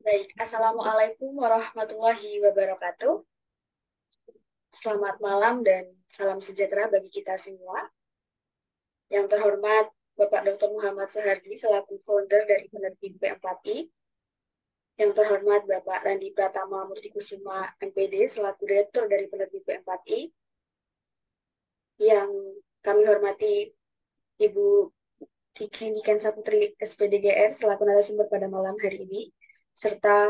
Baik, Assalamualaikum warahmatullahi wabarakatuh. Selamat malam dan salam sejahtera bagi kita semua. Yang terhormat Bapak Dr. Muhammad Soehardi selaku founder dari penerbit P4I. Yang terhormat Bapak Randi Pratama Murtikusuma MPD selaku direktur dari penerbit P4I. Yang kami hormati Ibu Kiki Niken Saputri SPDGR selaku narasumber pada malam hari ini, serta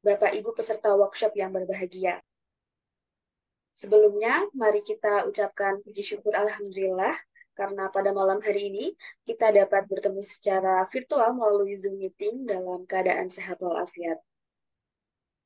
Bapak Ibu peserta workshop yang berbahagia. Sebelumnya, mari kita ucapkan puji syukur Alhamdulillah karena pada malam hari ini kita dapat bertemu secara virtual melalui Zoom meeting dalam keadaan sehat walafiat.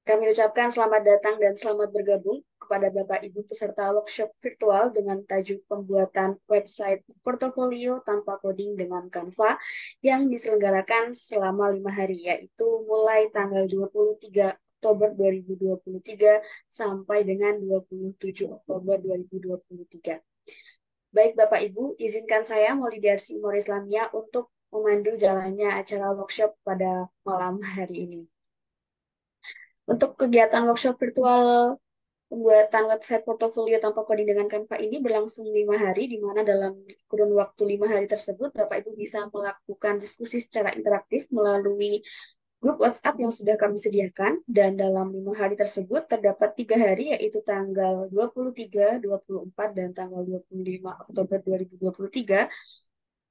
Kami ucapkan selamat datang dan selamat bergabung kepada Bapak Ibu peserta workshop virtual dengan tajuk pembuatan website portofolio tanpa coding dengan Canva yang diselenggarakan selama 5 hari, yaitu mulai tanggal 23 Oktober 2023 sampai dengan 27 Oktober 2023. Baik Bapak Ibu, izinkan saya Maulidiarsi Umar Islamia untuk memandu jalannya acara workshop pada malam hari ini. Untuk kegiatan workshop virtual pembuatan website portofolio tanpa coding dengan Canva ini berlangsung 5 hari, di mana dalam kurun waktu 5 hari tersebut Bapak Ibu bisa melakukan diskusi secara interaktif melalui grup WhatsApp yang sudah kami sediakan. Dan dalam 5 hari tersebut terdapat 3 hari, yaitu tanggal 23, 24, dan tanggal 25 Oktober 2023,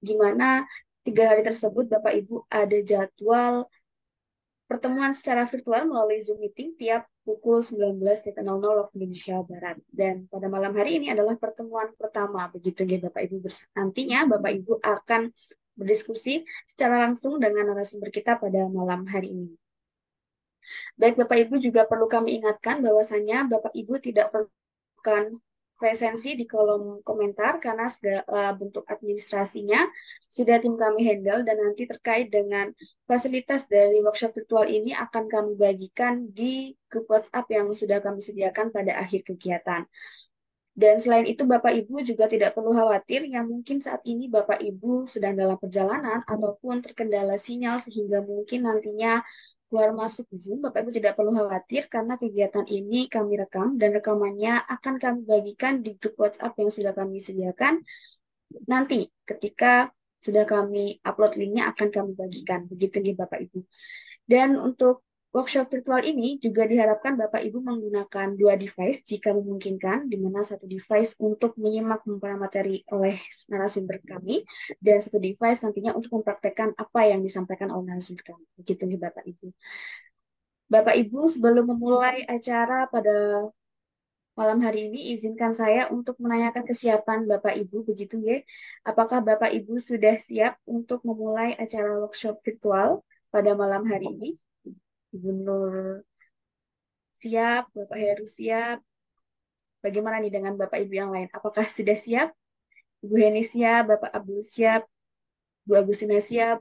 di mana 3 hari tersebut Bapak Ibu ada jadwal pertemuan secara virtual melalui Zoom meeting tiap pukul 19.00 waktu Indonesia Barat. Dan pada malam hari ini adalah pertemuan pertama, begitu ya Bapak Ibu. Nantinya Bapak Ibu akan berdiskusi secara langsung dengan narasumber kita pada malam hari ini. Baik Bapak Ibu, juga perlu kami ingatkan bahwasanya Bapak Ibu tidak perlu presensi di kolom komentar karena segala bentuk administrasinya sudah tim kami handle, dan nanti terkait dengan fasilitas dari workshop virtual ini akan kami bagikan di grup WhatsApp yang sudah kami sediakan pada akhir kegiatan. Dan selain itu, Bapak Ibu juga tidak perlu khawatir yang mungkin saat ini Bapak Ibu sedang dalam perjalanan ataupun terkendala sinyal sehingga mungkin nantinya keluar masuk Zoom. Bapak Ibu tidak perlu khawatir karena kegiatan ini kami rekam dan rekamannya akan kami bagikan di grup WhatsApp yang sudah kami sediakan. Nanti ketika sudah kami upload linknya akan kami bagikan. Begitu nih Bapak Ibu. Dan untuk workshop virtual ini juga diharapkan Bapak Ibu menggunakan 2 device jika memungkinkan, di mana satu device untuk menyimak pemaparan materi oleh narasumber kami, dan satu device nantinya untuk mempraktekkan apa yang disampaikan oleh narasumber kami. Begitu nih Bapak Ibu. Bapak Ibu, sebelum memulai acara pada malam hari ini, izinkan saya untuk menanyakan kesiapan Bapak Ibu, begitu ya. Apakah Bapak Ibu sudah siap untuk memulai acara workshop virtual pada malam hari ini? Ibu Nur siap, Bapak Heru siap. Bagaimana nih dengan Bapak Ibu yang lain? Apakah sudah siap? Ibu Heni siap, Bapak Abdul siap, Bu Agustina siap,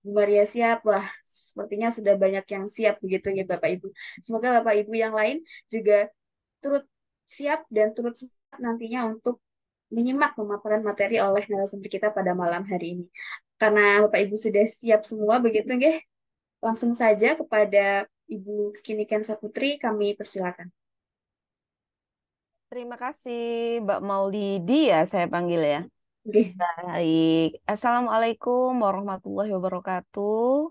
Bu Maria siap. Wah, sepertinya sudah banyak yang siap begitu ya Bapak Ibu. Semoga Bapak Ibu yang lain juga turut siap dan turut semangat nantinya untuk menyimak pemaparan materi oleh narasumber kita pada malam hari ini. Karena Bapak Ibu sudah siap semua begitu nggih? Langsung saja kepada Ibu Kiniken Saputri kami persilakan. Terima kasih, Mbak Maulidi ya, saya panggil ya. Oke. Baik, Assalamualaikum warahmatullahi wabarakatuh.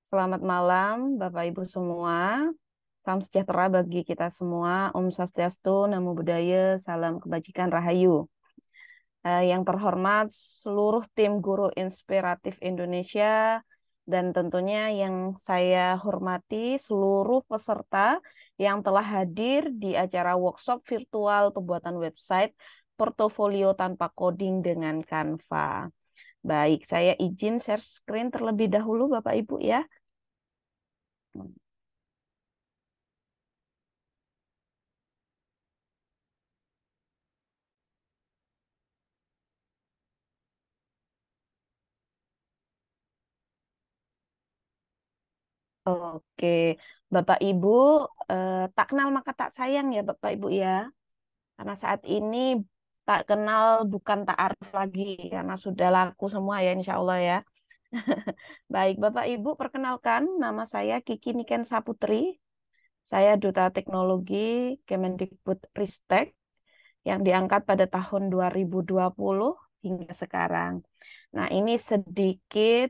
Selamat malam, Bapak Ibu semua. Salam sejahtera bagi kita semua. Om Swastiastu, Namo Buddhaya, salam kebajikan Rahayu. Yang terhormat seluruh tim guru inspiratif Indonesia, dan tentunya yang saya hormati seluruh peserta yang telah hadir di acara workshop virtual pembuatan website portofolio tanpa coding dengan Canva. Baik, saya izin share screen terlebih dahulu Bapak Ibu ya. Oke, Bapak Ibu, tak kenal maka tak sayang ya Bapak Ibu ya. Karena saat ini tak kenal bukan tak arif lagi, karena sudah laku semua ya insya Allah ya. Baik, Bapak Ibu, perkenalkan nama saya Kiki Niken Saputri. Saya Duta Teknologi Kemendikbudristek yang diangkat pada tahun 2020 hingga sekarang. Nah, ini sedikit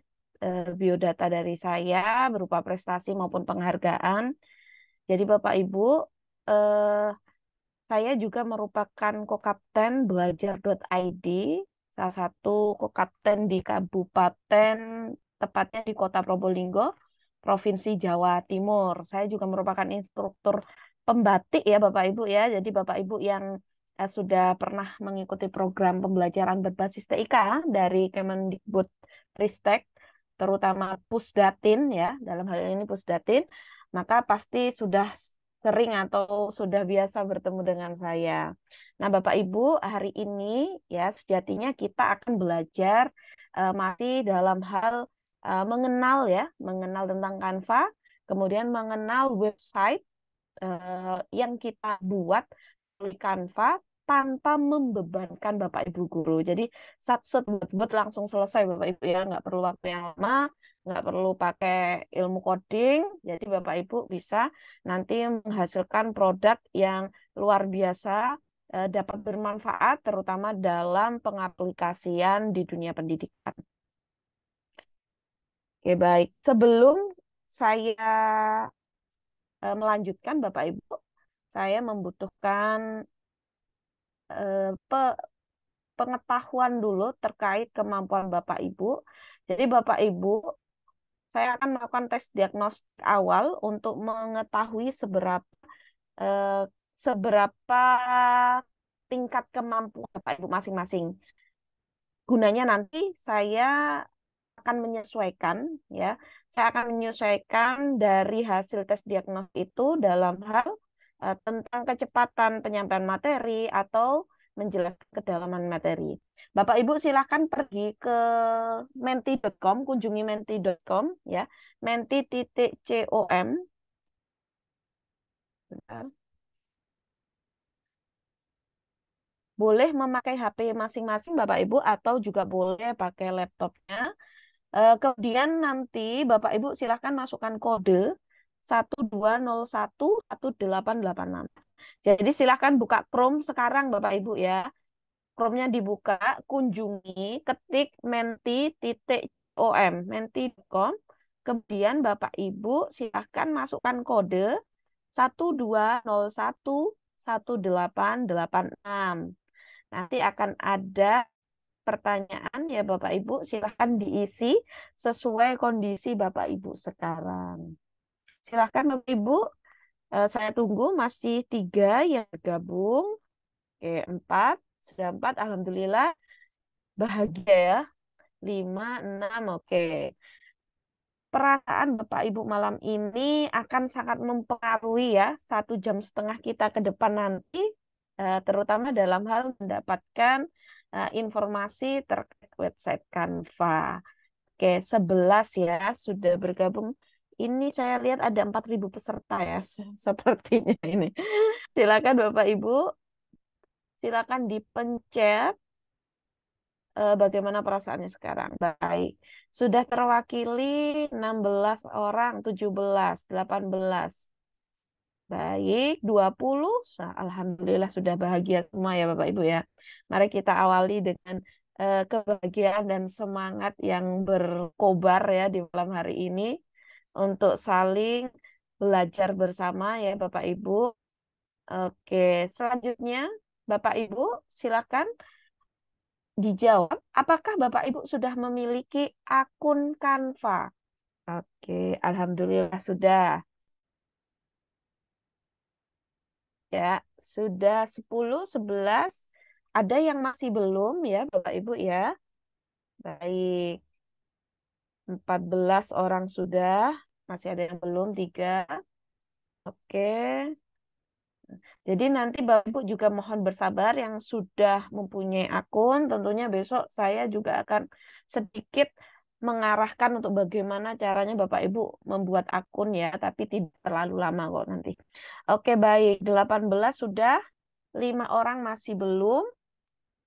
biodata dari saya berupa prestasi maupun penghargaan. Jadi Bapak Ibu, eh, saya juga merupakan Kokapten Belajar.id, salah satu Kokapten di Kabupaten, tepatnya di Kota Probolinggo, Provinsi Jawa Timur. Saya juga merupakan instruktur pembatik ya Bapak Ibu ya. Jadi Bapak Ibu yang sudah pernah mengikuti program pembelajaran berbasis TIK dari Kemendikbudristek, terutama Pusdatin ya, dalam hal ini Pusdatin, maka pasti sudah sering atau sudah biasa bertemu dengan saya. Nah, Bapak Ibu, hari ini ya sejatinya kita akan belajar masih dalam hal mengenal ya, mengenal tentang Canva, kemudian mengenal website yang kita buat di Canva tanpa membebankan Bapak Ibu guru. Jadi sat-set buat langsung selesai Bapak Ibu ya, nggak perlu waktu yang lama, nggak perlu pakai ilmu coding. Jadi Bapak Ibu bisa nanti menghasilkan produk yang luar biasa, dapat bermanfaat terutama dalam pengaplikasian di dunia pendidikan. Oke, baik. Sebelum saya melanjutkan Bapak Ibu, saya membutuhkan eh, pengetahuan dulu terkait kemampuan Bapak Ibu. Jadi Bapak Ibu, saya akan melakukan tes diagnostik awal untuk mengetahui eh, seberapa tingkat kemampuan Bapak Ibu masing-masing. Gunanya nanti saya akan menyesuaikan ya. Saya akan menyesuaikan dari hasil tes diagnostik itu dalam hal tentang kecepatan penyampaian materi atau menjelaskan kedalaman materi. Bapak Ibu silakan pergi ke menti.com, kunjungi menti.com ya. Menti.com. Bentar. Boleh memakai HP masing-masing Bapak Ibu atau juga boleh pakai laptopnya. Kemudian nanti Bapak Ibu silahkan masukkan kode 12011886. Jadi silahkan buka Chrome sekarang Bapak Ibu ya. Chrome-nya dibuka, kunjungi, ketik menti.com, menti.com. Kemudian Bapak Ibu silahkan masukkan kode 12011886. Nanti akan ada pertanyaan ya Bapak Ibu, silahkan diisi sesuai kondisi Bapak Ibu sekarang. Silahkan Bapak Ibu, saya tunggu masih 3 yang bergabung. Oke, 4, sudah 4, Alhamdulillah bahagia ya. 5, 6, oke. Perasaan Bapak Ibu malam ini akan sangat mempengaruhi ya 1,5 jam kita ke depan nanti, terutama dalam hal mendapatkan informasi terkait website Canva. Oke, 11 ya sudah bergabung. Ini saya lihat ada 4.000 peserta ya, sepertinya ini. Silakan Bapak Ibu, silakan dipencet bagaimana perasaannya sekarang. Baik, sudah terwakili 16 orang, 17, 18. Baik, 20. Nah, Alhamdulillah sudah bahagia semua ya Bapak Ibu ya. Mari kita awali dengan kebahagiaan dan semangat yang berkobar ya di malam hari ini untuk saling belajar bersama ya Bapak Ibu. Oke, selanjutnya Bapak Ibu silakan dijawab. Apakah Bapak Ibu sudah memiliki akun Canva? Oke, Alhamdulillah sudah. Ya, sudah 10, 11. Ada yang masih belum ya, Bapak Ibu ya. Baik, 14 orang sudah. Masih ada yang belum, 3. Oke. Jadi nanti Bapak Ibu juga mohon bersabar yang sudah mempunyai akun. Tentunya besok saya juga akan sedikit mengarahkan untuk bagaimana caranya Bapak Ibu membuat akun ya, tapi tidak terlalu lama kok nanti. Oke, baik. 18 sudah, 5 orang masih belum.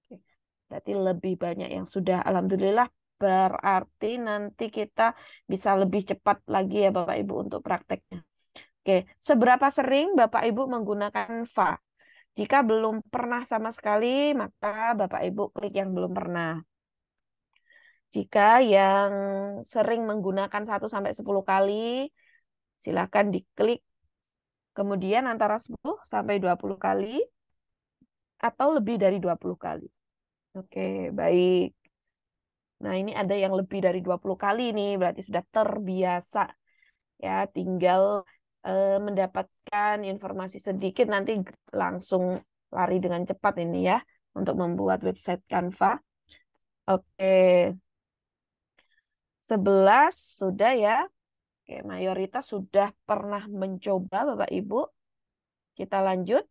Oke, berarti lebih banyak yang sudah. Alhamdulillah berarti nanti kita bisa lebih cepat lagi ya Bapak Ibu untuk prakteknya. Oke, seberapa sering Bapak Ibu menggunakan Canva? Jika belum pernah sama sekali, maka Bapak Ibu klik yang belum pernah. Jika yang sering menggunakan 1 sampai 10 kali, silakan diklik. Kemudian antara 10 sampai 20 kali atau lebih dari 20 kali. Oke, baik. Nah, ini ada yang lebih dari 20 kali nih, berarti sudah terbiasa. Ya, tinggal mendapatkan informasi sedikit, nanti langsung lari dengan cepat ini ya, untuk membuat website Canva. Oke, 11 sudah ya. Oke, mayoritas sudah pernah mencoba, Bapak Ibu. Kita lanjut.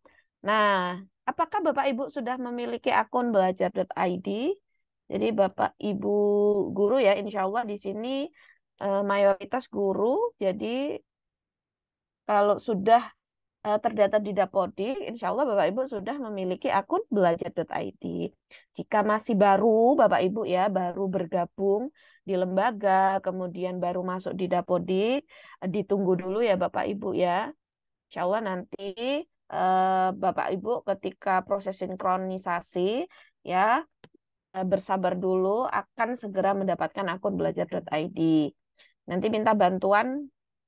Nah, apakah Bapak Ibu sudah memiliki akun belajar.id? Jadi Bapak Ibu guru ya, insya Allah di sini mayoritas guru. Jadi kalau sudah terdata di Dapodik, insya Allah Bapak Ibu sudah memiliki akun belajar.id. Jika masih baru, Bapak Ibu ya, baru bergabung di lembaga, kemudian baru masuk di Dapodik, ditunggu dulu ya Bapak Ibu ya. Insya Allah nanti Bapak Ibu ketika proses sinkronisasi ya bersabar dulu akan segera mendapatkan akun belajar.id. Nanti minta bantuan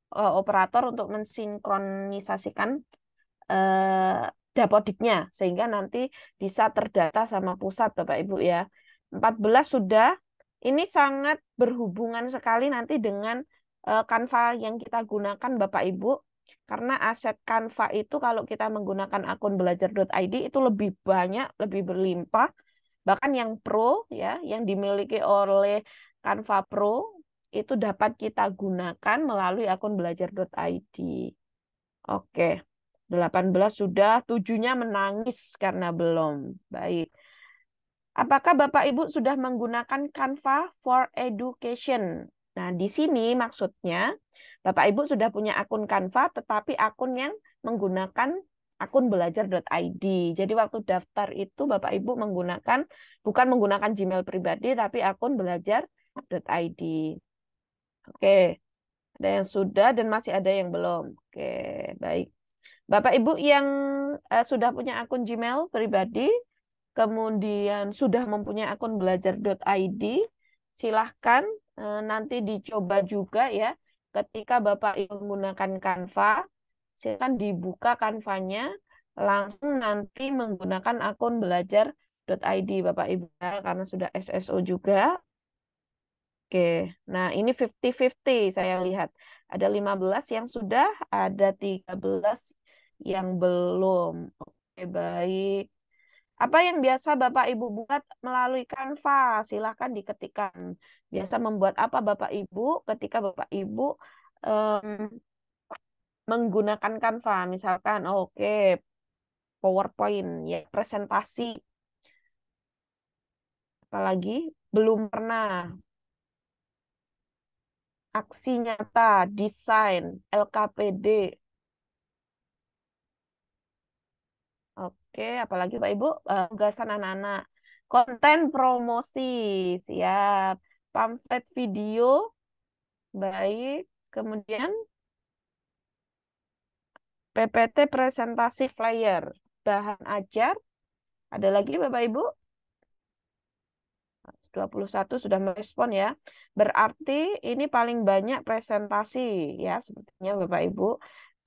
operator untuk mensinkronisasikan eh, dapodiknya sehingga nanti bisa terdata sama pusat Bapak Ibu ya. 14 sudah. Ini sangat berhubungan sekali nanti dengan Canva yang kita gunakan Bapak Ibu. Karena aset Canva itu kalau kita menggunakan akun belajar.id itu lebih banyak, lebih berlimpah. Bahkan yang pro ya, yang dimiliki oleh Canva Pro itu dapat kita gunakan melalui akun belajar.id. Oke. 18 sudah, 7-nya menangis karena belum. Baik. Apakah Bapak Ibu sudah menggunakan Canva for Education? Nah, di sini maksudnya Bapak Ibu sudah punya akun Canva, tetapi akun yang menggunakan akun belajar.id. Jadi waktu daftar itu Bapak Ibu menggunakan, bukan menggunakan Gmail pribadi, tapi akun belajar.id. Oke, ada yang sudah dan masih ada yang belum. Oke, baik. Bapak Ibu yang sudah punya akun Gmail pribadi, kemudian sudah mempunyai akun belajar.id, silahkan nanti dicoba juga ya. Ketika Bapak Ibu menggunakan Canva, silahkan dibuka Canva-nya, langsung nanti menggunakan akun belajar.id Bapak Ibu ya, karena sudah SSO juga. Oke, nah ini 50-50 saya lihat. Ada 15 yang sudah, ada 13 yang belum. Oke, baik. Apa yang biasa Bapak Ibu buat melalui Canva? Silahkan diketikkan. Biasa membuat apa Bapak Ibu ketika Bapak Ibu em, menggunakan Canva? Misalkan, oke, PowerPoint, ya presentasi. Apalagi belum pernah. Aksi nyata, desain, LKPD. Oke, apalagi Pak Ibu, tugasan anak-anak. Konten promosi, siap. Pamflet video, baik. Kemudian PPT presentasi flyer. Bahan ajar, ada lagi Bapak Ibu? 21 sudah merespon ya. Berarti ini paling banyak presentasi ya, sepertinya Bapak Ibu.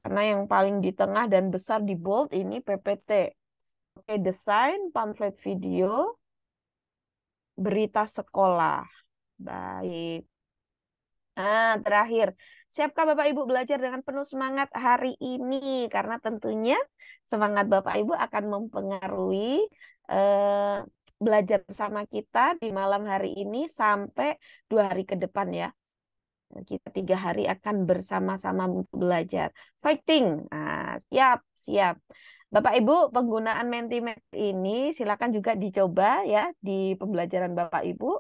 Karena yang paling di tengah dan besar di bold ini PPT. Oke, desain, pamflet video, berita sekolah. Baik. Nah, terakhir, siapkah Bapak Ibu belajar dengan penuh semangat hari ini? Karena tentunya semangat Bapak Ibu akan mempengaruhi eh, belajar bersama kita di malam hari ini sampai 2 hari ke depan ya. Kita 3 hari akan bersama-sama untuk belajar. Fighting. Nah, siap, siap. Bapak Ibu, penggunaan Mentimeter ini silakan juga dicoba ya di pembelajaran Bapak Ibu.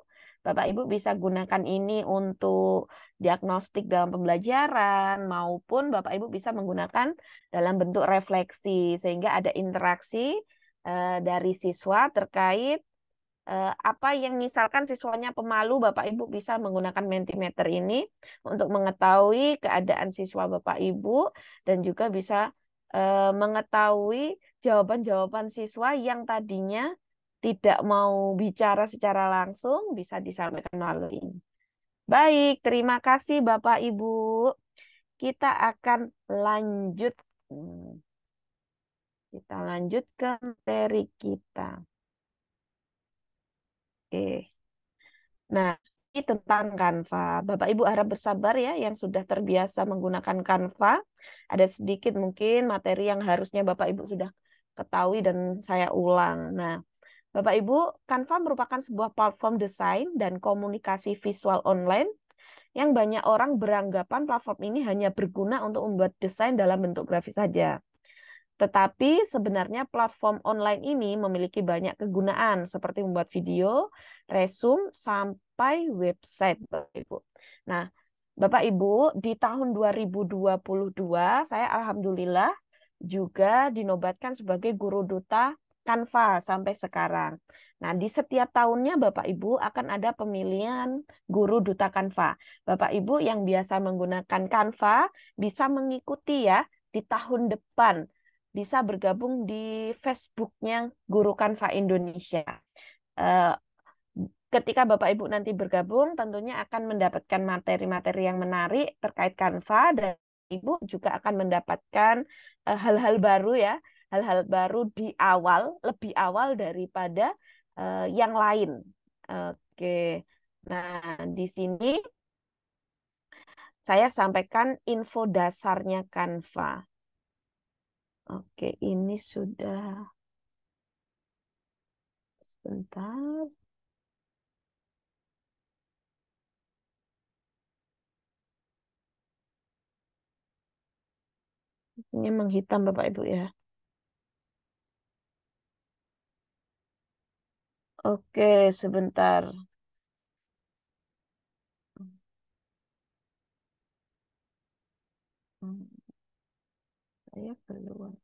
Bapak Ibu bisa gunakan ini untuk diagnostik dalam pembelajaran maupun Bapak Ibu bisa menggunakan dalam bentuk refleksi sehingga ada interaksi dari siswa terkait Apa yang misalkan siswanya pemalu, Bapak Ibu bisa menggunakan Mentimeter ini untuk mengetahui keadaan siswa Bapak Ibu dan juga bisa mengetahui jawaban-jawaban siswa yang tadinya tidak mau bicara secara langsung bisa disampaikan melalui ini. Baik, terima kasih Bapak Ibu. Kita akan lanjut. Hmm, Kita lanjut ke materi kita. Oke. Nah, ini tentang Canva. Bapak Ibu harap bersabar ya yang sudah terbiasa menggunakan Canva. Ada sedikit mungkin materi yang harusnya Bapak Ibu sudah ketahui dan saya ulang. Nah, Bapak Ibu, Canva merupakan sebuah platform desain dan komunikasi visual online yang banyak orang beranggapan platform ini hanya berguna untuk membuat desain dalam bentuk grafis saja. Tetapi sebenarnya platform online ini memiliki banyak kegunaan seperti membuat video, resume, sampai website, Bapak Ibu. Nah, Bapak Ibu, di tahun 2022 saya alhamdulillah juga dinobatkan sebagai guru duta Canva sampai sekarang. Nah, di setiap tahunnya Bapak Ibu akan ada pemilihan guru duta Canva. Bapak Ibu yang biasa menggunakan Canva bisa mengikuti ya di tahun depan bisa bergabung di Facebooknya Guru Kanva Indonesia. Eh, Ketika Bapak Ibu nanti bergabung, tentunya akan mendapatkan materi-materi yang menarik terkait Canva dan Ibu juga akan mendapatkan hal-hal baru ya, hal-hal baru di awal, lebih awal daripada yang lain. Oke. Nah, di sini saya sampaikan info dasarnya Canva. Oke, ini sudah sebentar. Ini menghitam Bapak Ibu ya. Oke, sebentar. Hmm, Saya keluar.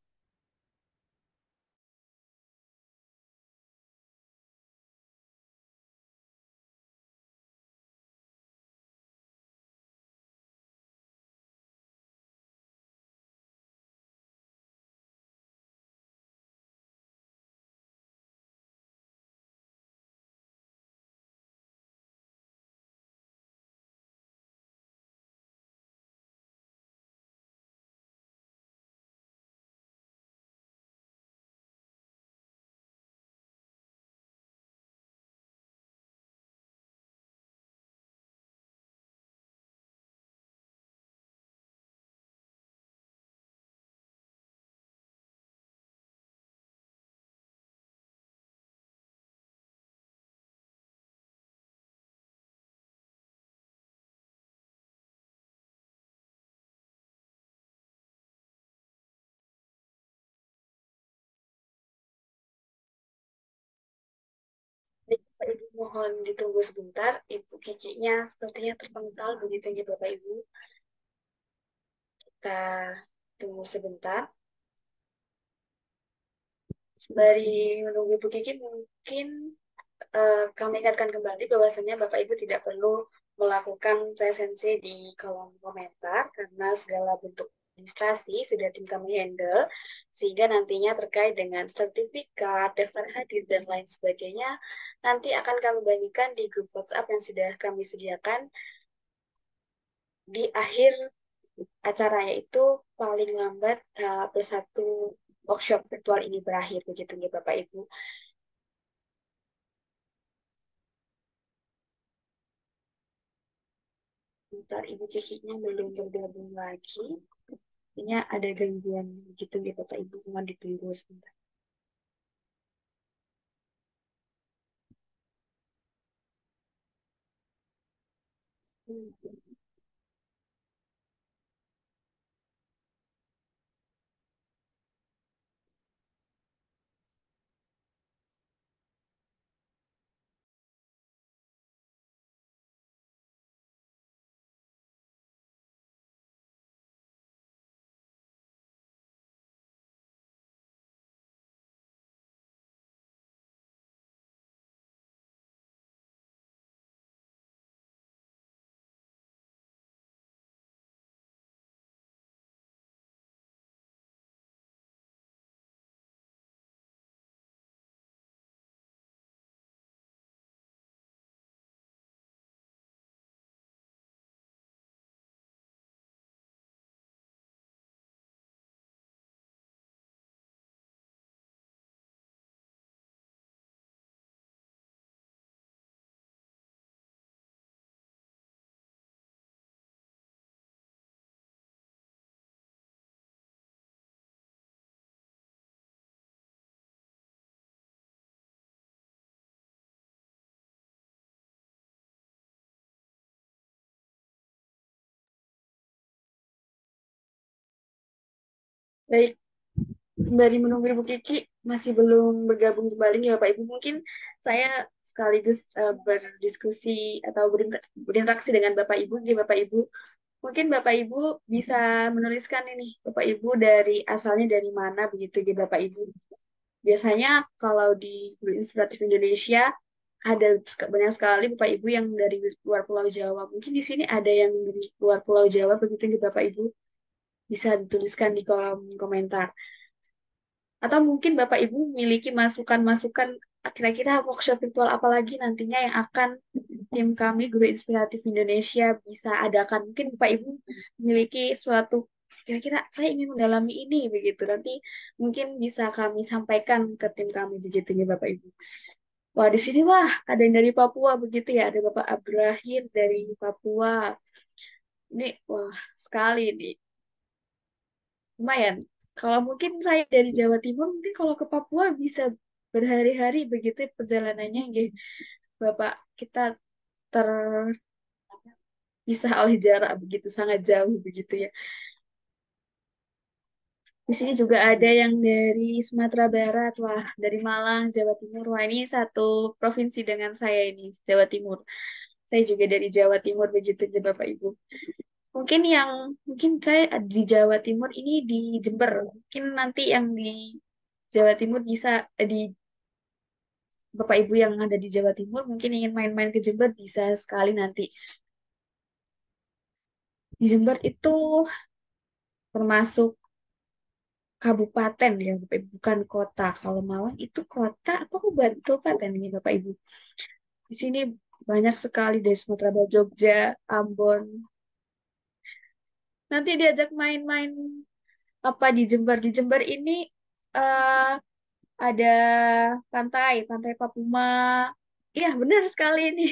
Bapak Ibu mohon ditunggu sebentar. Ibu Kiki-nya sepertinya terpental begitu ya Bapak Ibu. Kita tunggu sebentar. Sembari menunggu Ibu Kiki, mungkin kami ingatkan kembali bahwasanya Bapak Ibu tidak perlu melakukan resensi di kolom komentar karena segala bentuk administrasi sudah tim kami handle, sehingga nantinya terkait dengan sertifikat, daftar hadir, dan lain sebagainya nanti akan kami bagikan di grup WhatsApp yang sudah kami sediakan di akhir acara, yaitu paling lambat bersatu workshop virtual ini berakhir begitu ya Bapak Ibu. Bentar, Ibu Cikinya belum bergabung lagi. Ini ada gangguan gitu ya Bapak Ibu. Mohon ditunggu sebentar. Baik, sembari menunggu Ibu Kiki masih belum bergabung kembali ya Bapak Ibu, mungkin saya sekaligus berdiskusi atau berinteraksi dengan Bapak Ibu. Ya Bapak Ibu, mungkin Bapak Ibu bisa menuliskan ini Bapak Ibu dari asalnya dari mana begitu ya Bapak Ibu. Biasanya kalau di Guru Inspiratif Indonesia ada banyak sekali Bapak Ibu yang dari luar Pulau Jawa. Mungkin di sini ada yang dari luar Pulau Jawa begitu ya Bapak Ibu. Bisa dituliskan di kolom komentar. Atau mungkin Bapak Ibu memiliki masukan-masukan kira-kira workshop virtual apa lagi nantinya yang akan tim kami Guru Inspiratif Indonesia bisa adakan. Mungkin Bapak Ibu memiliki suatu kira-kira saya ingin mendalami ini begitu. Nanti mungkin bisa kami sampaikan ke tim kami begitu ya Bapak Ibu. Wah, di sini wah ada yang dari Papua begitu ya. Ada Bapak Abrahim dari Papua. Ini wah sekali nih. Lumayan. Kalau mungkin saya dari Jawa Timur, mungkin kalau ke Papua bisa berhari-hari begitu perjalanannya, nggih. Bapak kita terpisah oleh jarak begitu sangat jauh begitu ya. Di sini juga ada yang dari Sumatera Barat, wah dari Malang, Jawa Timur. Wah ini satu provinsi dengan saya ini, Jawa Timur. Saya juga dari Jawa Timur begitu ya Bapak Ibu. Mungkin yang mungkin saya di Jawa Timur ini di Jember. Mungkin nanti yang di Jawa Timur bisa di Bapak Ibu yang ada di Jawa Timur mungkin ingin main-main ke Jember bisa sekali nanti. Di Jember itu termasuk kabupaten ya, Bapak Ibu, bukan kota. Kalau Malang itu kota apa kabupaten ini Bapak Ibu. Di sini banyak sekali dari Sumatera Barat, Jogja, Ambon. Nanti diajak main-main apa di Jember. Di Jember ini eh, ada pantai Papuma. Iya, benar sekali ini.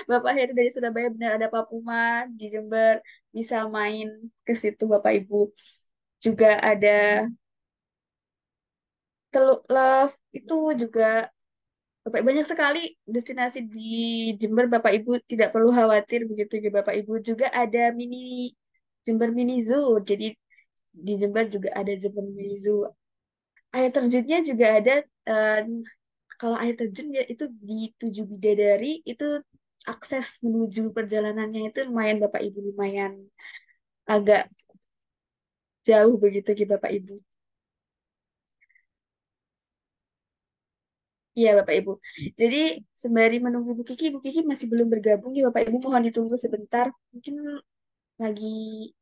Bapak Heri dari Surabaya benar ada Papuma di Jember. Bisa main ke situ Bapak Ibu. Juga ada Teluk Love itu juga Bapak banyak sekali destinasi di Jember Bapak Ibu tidak perlu khawatir begitu ya Bapak Ibu. Juga ada Jember Mini Zoo. Jadi di Jember juga ada Jember Mini Zoo. Air terjunnya juga ada eh, kalau air terjun ya itu di Tujuh Bidadari itu akses menuju perjalanannya itu lumayan Bapak Ibu lumayan agak jauh begitu gitu Bapak Ibu. Iya Bapak Ibu. Jadi sembari menunggu Bu Kiki masih belum bergabung ya Bapak Ibu mohon ditunggu sebentar. Mungkin lagi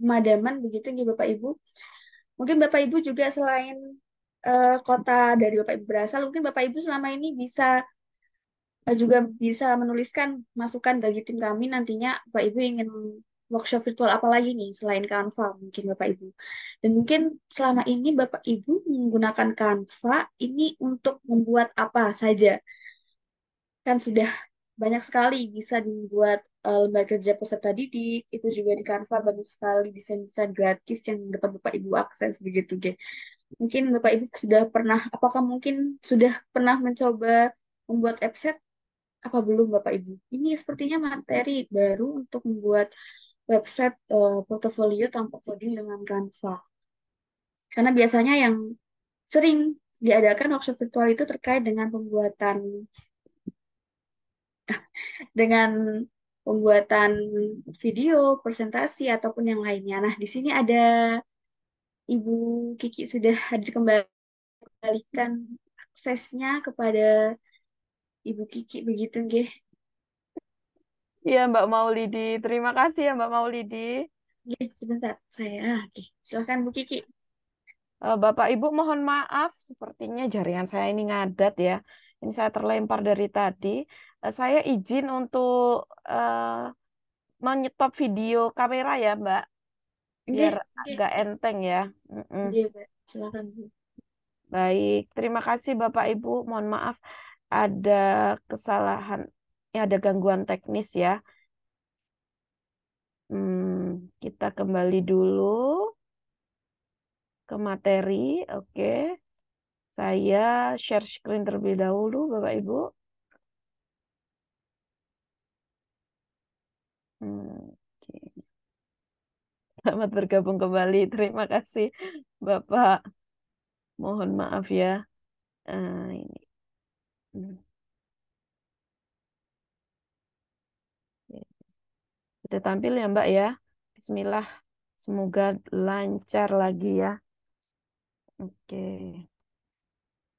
pemadaman begitu ya Bapak Ibu. Mungkin Bapak Ibu juga selain kota dari Bapak Ibu berasal, mungkin Bapak Ibu selama ini bisa juga bisa menuliskan masukan bagi tim kami nantinya Bapak Ibu ingin workshop virtual apa lagi nih selain Canva mungkin Bapak Ibu. Dan mungkin selama ini Bapak Ibu menggunakan Canva ini untuk membuat apa saja. Kan sudah banyak sekali bisa dibuat lembar kerja peserta didik, itu juga di Canva banyak sekali desain-desain gratis yang dapat Bapak Ibu akses begitu, Ge. Mungkin Bapak Ibu sudah pernah, apakah mungkin sudah pernah mencoba membuat website apa belum Bapak Ibu? Ini sepertinya materi baru untuk membuat website portofolio tanpa coding dengan Canva. Karena biasanya yang sering diadakan workshop virtual itu terkait dengan pembuatan video, presentasi ataupun yang lainnya. Nah, di sini ada Ibu Kiki sudah hadir kembalikan aksesnya kepada Ibu Kiki begitu, nggih. Iya, Mbak Maulidi. Terima kasih ya, Mbak Maulidi. Nggih, sebentar saya. Oke, silakan Bu Kiki. Bapak Ibu mohon maaf, sepertinya jaringan saya ini ngadat ya. Ini saya terlempar dari tadi. Saya izin untuk eh, menyetop video kamera ya, Mbak, biar Nggih, nggih, agak enteng ya. Mm-mm. nggih, Mbak. Silakan Bu. Baik, terima kasih Bapak Ibu. Mohon maaf ada kesalahan, ya ada gangguan teknis ya. Kita kembali dulu ke materi. Oke, saya share screen terlebih dahulu, Bapak Ibu. Hmm, oke. Selamat bergabung kembali. Terima kasih, Bapak. Mohon maaf ya. Ini. Sudah tampil ya, Mbak ya. Bismillah. Semoga lancar lagi ya. Oke.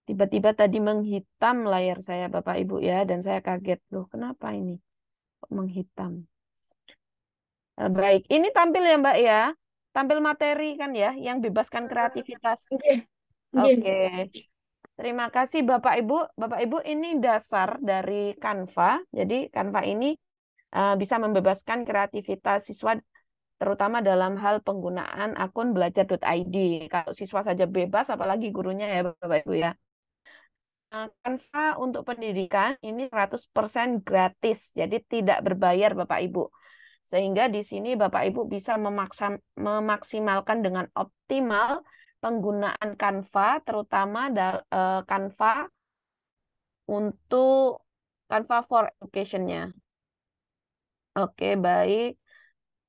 Tiba-tiba tadi menghitam layar saya, Bapak Ibu ya. Dan saya kaget. Loh, kenapa ini? Kok menghitam? Baik. Ini tampil ya, Mbak ya. Tampil materi kan ya, yang bebaskan kreativitas. Oke, oke. Oke. Terima kasih Bapak Ibu. Bapak Ibu, ini dasar dari Canva. Jadi Canva ini bisa membebaskan kreativitas siswa terutama dalam hal penggunaan akun belajar.id. Kalau siswa saja bebas, apalagi gurunya ya Bapak Ibu ya. Canva untuk pendidikan ini 100% gratis, jadi tidak berbayar Bapak Ibu. Sehingga di sini Bapak Ibu bisa memaksimalkan dengan optimal penggunaan Canva, terutama Canva untuk Canva for Education-nya. Oke, baik.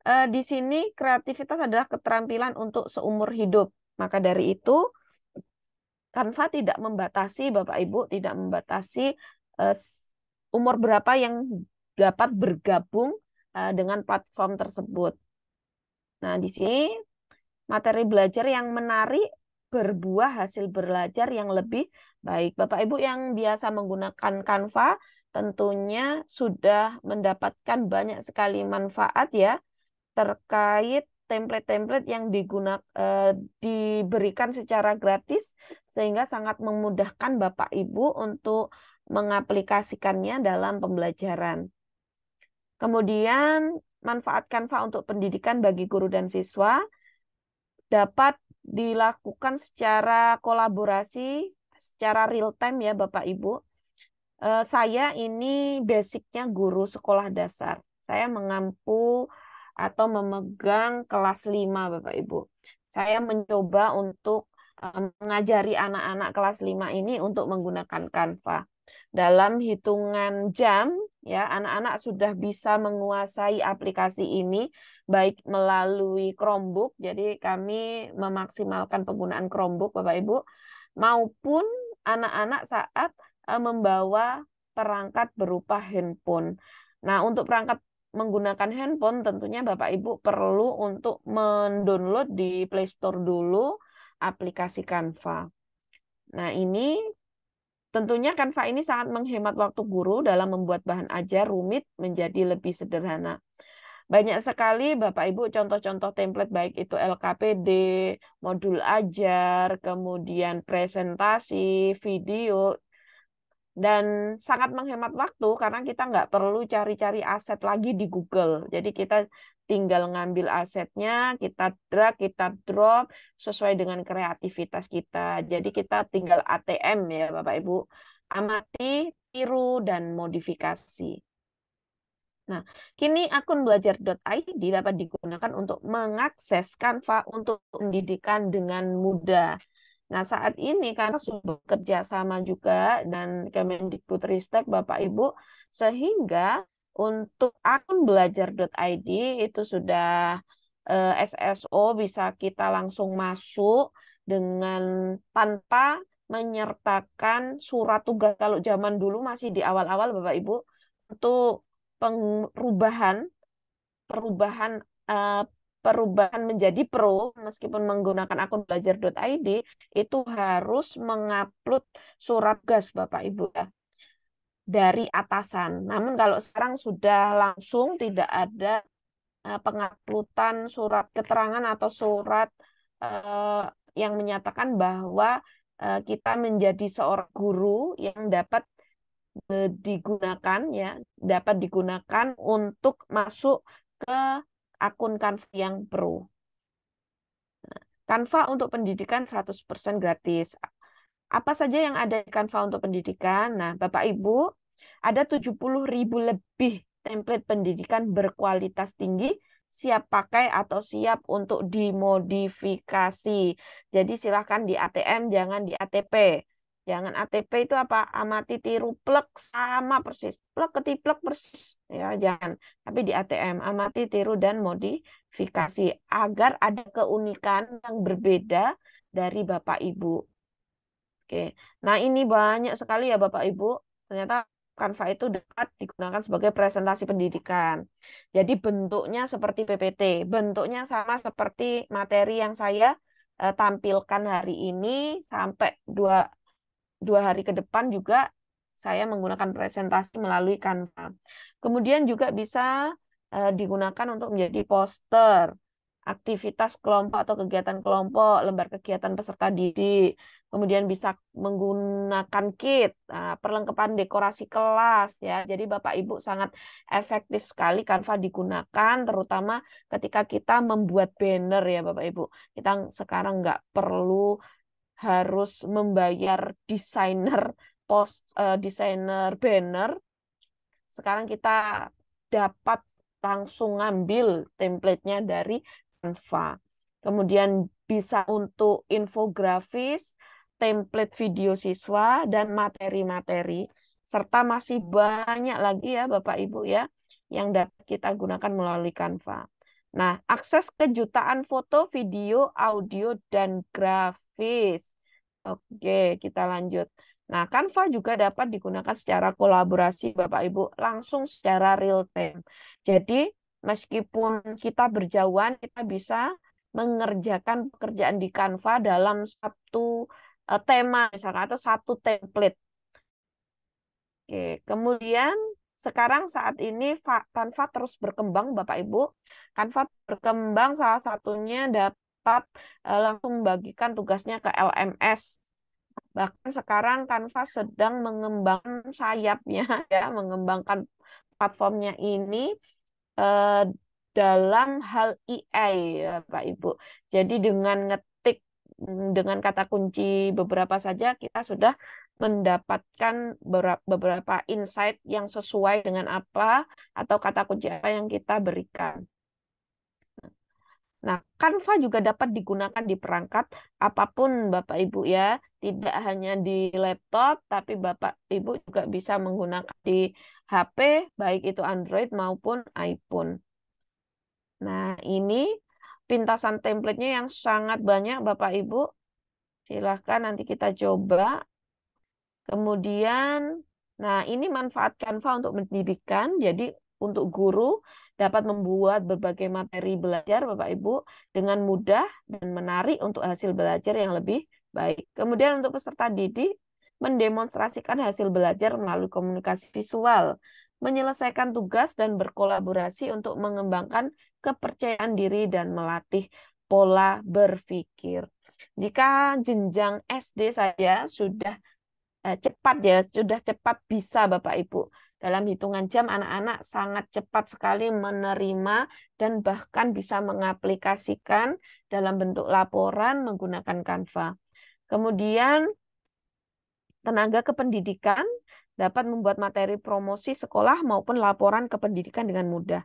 Di sini kreativitas adalah keterampilan untuk seumur hidup. Maka dari itu, Canva tidak membatasi, Bapak Ibu, tidak membatasi umur berapa yang dapat bergabung dengan platform tersebut. Nah, di sini materi belajar yang menarik berbuah hasil belajar yang lebih baik. Bapak Ibu yang biasa menggunakan Canva tentunya sudah mendapatkan banyak sekali manfaat ya terkait template-template yang diberikan secara gratis sehingga sangat memudahkan Bapak Ibu untuk mengaplikasikannya dalam pembelajaran. Kemudian manfaat Canva untuk pendidikan bagi guru dan siswa dapat dilakukan secara kolaborasi, secara real time ya Bapak Ibu. Saya ini basicnya guru sekolah dasar. Saya mengampu atau memegang kelas 5 Bapak Ibu. Saya mencoba untuk mengajari anak-anak kelas 5 ini untuk menggunakan Canva. Dalam hitungan jam, ya anak-anak sudah bisa menguasai aplikasi ini baik melalui Chromebook, jadi kami memaksimalkan penggunaan Chromebook Bapak Ibu, maupun anak-anak saat membawa perangkat berupa handphone. Nah, untuk perangkat menggunakan handphone tentunya Bapak Ibu perlu untuk mendownload di Play Store dulu aplikasi Canva. Nah, ini tentunya Canva ini sangat menghemat waktu guru dalam membuat bahan ajar rumit menjadi lebih sederhana. Banyak sekali Bapak Ibu contoh-contoh template baik itu LKPD, modul ajar, kemudian presentasi, video, dan sangat menghemat waktu karena kita nggak perlu cari-cari aset lagi di Google. Jadi kita tinggal ngambil asetnya, kita drag, kita drop sesuai dengan kreativitas kita. Jadi kita tinggal ATM ya Bapak Ibu, amati, tiru, dan modifikasi. Nah, kini akun belajar.id dapat digunakan untuk mengakses Canva untuk pendidikan dengan mudah. Nah, saat ini karena sudah bekerja sama juga dan Kemendikbudristek Bapak Ibu, sehingga untuk akun belajar.id itu sudah SSO bisa kita langsung masuk dengan tanpa menyertakan surat tugas. Kalau zaman dulu masih di awal-awal Bapak Ibu, untuk perubahan perubahan eh, perubahan menjadi pro meskipun menggunakan akun belajar.id itu harus mengupload surat tugas Bapak Ibu ya dari atasan. Namun kalau sekarang sudah langsung tidak ada penguploadan surat keterangan atau surat eh, yang menyatakan bahwa kita menjadi seorang guru yang dapat digunakan ya, dapat digunakan untuk masuk ke akun Canva yang pro. Canva untuk pendidikan 100% gratis. Apa saja yang ada di Canva untuk pendidikan? Nah, Bapak Ibu, ada 70.000 lebih template pendidikan berkualitas tinggi, siap pakai atau siap untuk dimodifikasi. Jadi silahkan di ATM, jangan di ATP. Jangan ATP itu apa? Amati tiru plek sama persis. Plek ketiplek persis. Ya, jangan. Tapi di ATM amati tiru dan modifikasi agar ada keunikan yang berbeda dari Bapak Ibu. Oke. Nah, ini banyak sekali ya Bapak Ibu. Ternyata Canva itu dapat digunakan sebagai presentasi pendidikan. Jadi bentuknya seperti PPT, bentuknya sama seperti materi yang saya tampilkan hari ini sampai dua hari ke depan juga saya menggunakan presentasi melalui Canva. Kemudian juga bisa digunakan untuk menjadi poster, aktivitas kelompok atau kegiatan kelompok, lembar kegiatan peserta didik. Kemudian bisa menggunakan kit, perlengkapan dekorasi kelas ya. Jadi Bapak Ibu sangat efektif sekali Canva digunakan, terutama ketika kita membuat banner ya Bapak Ibu. Kita sekarang nggak perlu harus membayar desainer banner. Sekarang kita dapat langsung ngambil template-nya dari Canva. Kemudian bisa untuk infografis, template video siswa, dan materi-materi. Serta masih banyak lagi ya Bapak Ibu ya yang dapat kita gunakan melalui Canva. Nah, akses kejutaan foto, video, audio, dan grafis. Oke, kita lanjut. Nah, Canva juga dapat digunakan secara kolaborasi Bapak Ibu langsung secara real time. Jadi, meskipun kita berjauhan, kita bisa mengerjakan pekerjaan di Canva dalam satu tema misalkan atau satu template. Oke, kemudian sekarang saat ini Canva terus berkembang Bapak Ibu. Canva berkembang salah satunya dapat langsung membagikan tugasnya ke LMS. Bahkan sekarang Canva sedang mengembangkan sayapnya ya, mengembangkan platformnya ini eh, dalam hal AI ya Pak Ibu. Jadi dengan ngetik dengan kata kunci beberapa saja kita sudah mendapatkan beberapa insight yang sesuai dengan apa atau kata kunci apa yang kita berikan. Nah, Canva juga dapat digunakan di perangkat apapun Bapak Ibu ya. Tidak hanya di laptop, tapi Bapak Ibu juga bisa menggunakan di HP, baik itu Android maupun iPhone. Nah, ini pintasan template-nya yang sangat banyak Bapak Ibu. Silahkan nanti kita coba. Kemudian, nah ini manfaat Canva untuk pendidikan. Jadi untuk guru dapat membuat berbagai materi belajar Bapak Ibu dengan mudah dan menarik untuk hasil belajar yang lebih baik. Kemudian untuk peserta didik mendemonstrasikan hasil belajar melalui komunikasi visual, menyelesaikan tugas dan berkolaborasi untuk mengembangkan kepercayaan diri dan melatih pola berpikir. Jika jenjang SD saja sudah cepat ya, sudah cepat bisa Bapak Ibu. Dalam hitungan jam anak-anak sangat cepat sekali menerima dan bahkan bisa mengaplikasikan dalam bentuk laporan menggunakan Canva. Kemudian tenaga kependidikan dapat membuat materi promosi sekolah maupun laporan kependidikan dengan mudah.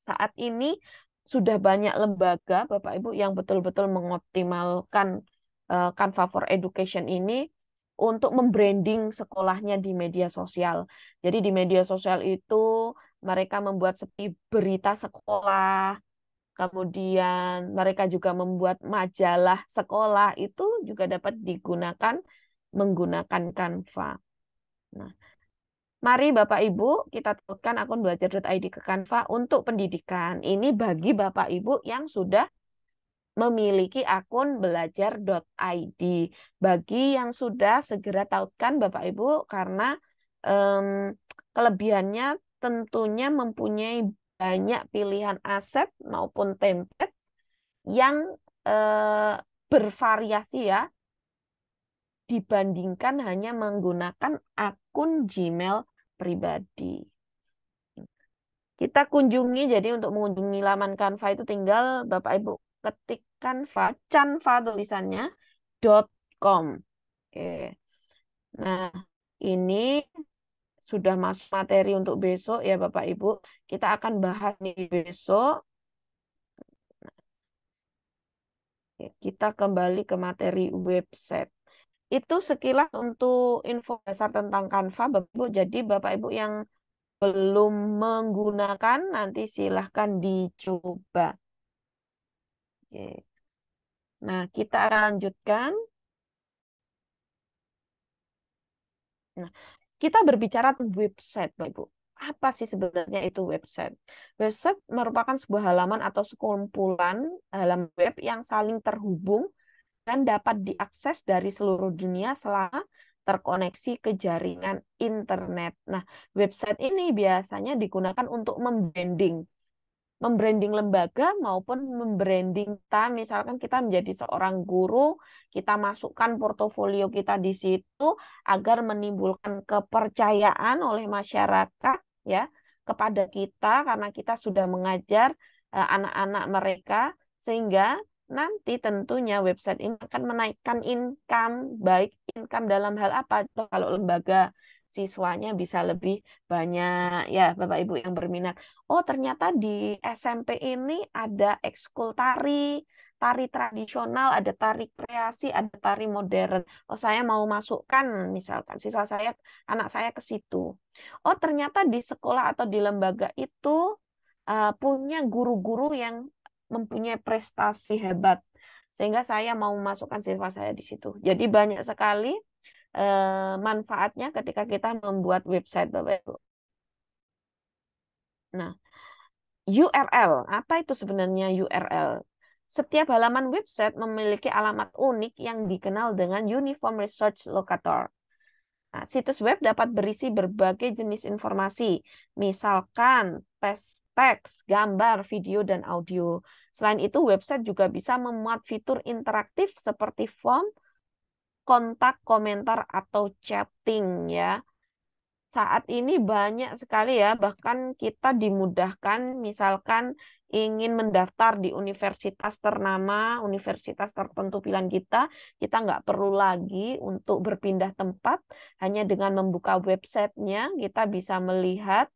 Saat ini sudah banyak lembaga Bapak Ibu yang betul-betul mengoptimalkan Canva for Education ini untuk membranding sekolahnya di media sosial. Jadi di media sosial itu mereka membuat seperti berita sekolah, kemudian mereka juga membuat majalah sekolah itu juga dapat digunakan menggunakan Canva. Nah, mari Bapak Ibu kita tautkan akun belajar.id ke Canva untuk pendidikan. Ini bagi Bapak Ibu yang sudah memiliki akun belajar.id. Bagi yang sudah segera tautkan Bapak Ibu karena kelebihannya tentunya mempunyai banyak pilihan aset maupun template yang bervariasi ya dibandingkan hanya menggunakan akun Gmail pribadi. Kita kunjungi, jadi untuk mengunjungi laman Canva itu tinggal Bapak Ibu ketik Canva tulisannya .com. Oke. Nah, ini sudah masuk materi untuk besok ya Bapak Ibu. Kita akan bahas nih besok. Oke, kita kembali ke materi website. Itu sekilas untuk info dasar tentang Canva, Bapak Ibu. Jadi Bapak Ibu yang belum menggunakan, nanti silahkan dicoba. Oke. Nah, kita akan lanjutkan. Nah, kita berbicara tentang website, Bapak Ibu. Apa sih sebenarnya itu website? Website merupakan sebuah halaman atau sekumpulan halaman web yang saling terhubung dan dapat diakses dari seluruh dunia selama terkoneksi ke jaringan internet. Nah, website ini biasanya digunakan untuk membranding lembaga maupun membranding kita. Misalkan kita menjadi seorang guru, kita masukkan portofolio kita di situ agar menimbulkan kepercayaan oleh masyarakat ya kepada kita karena kita sudah mengajar anak-anak mereka sehingga nanti tentunya website ini akan menaikkan income, baik income dalam hal apa? Kalau lembaga siswanya bisa lebih banyak ya Bapak Ibu yang berminat. Oh, ternyata di SMP ini ada ekskul tari, tari tradisional, ada tari kreasi, ada tari modern. Oh, saya mau masukkan misalkan siswa saya, anak saya ke situ. Oh, ternyata di sekolah atau di lembaga itu punya guru-guru yang mempunyai prestasi hebat. Sehingga saya mau masukkan siswa saya di situ. Jadi banyak sekali manfaatnya ketika kita membuat website, Bapak Ibu. Nah, URL. Apa itu sebenarnya URL? Setiap halaman website memiliki alamat unik yang dikenal dengan Uniform Research Locator. Nah, situs web dapat berisi berbagai jenis informasi, misalkan teks, gambar, video, dan audio. Selain itu, website juga bisa memuat fitur interaktif seperti form, kontak, komentar, atau chatting ya. Saat ini banyak sekali ya, bahkan kita dimudahkan misalkan ingin mendaftar di universitas ternama, universitas tertentu pilihan kita nggak perlu lagi untuk berpindah tempat, hanya dengan membuka websitenya kita bisa melihat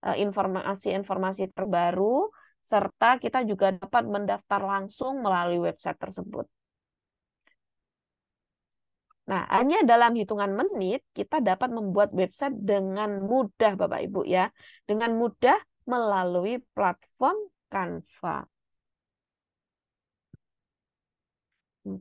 informasi-informasi terbaru, serta kita juga dapat mendaftar langsung melalui website tersebut. Nah, hanya dalam hitungan menit kita dapat membuat website dengan mudah, Bapak Ibu ya. Dengan mudah melalui platform Canva. Hmm.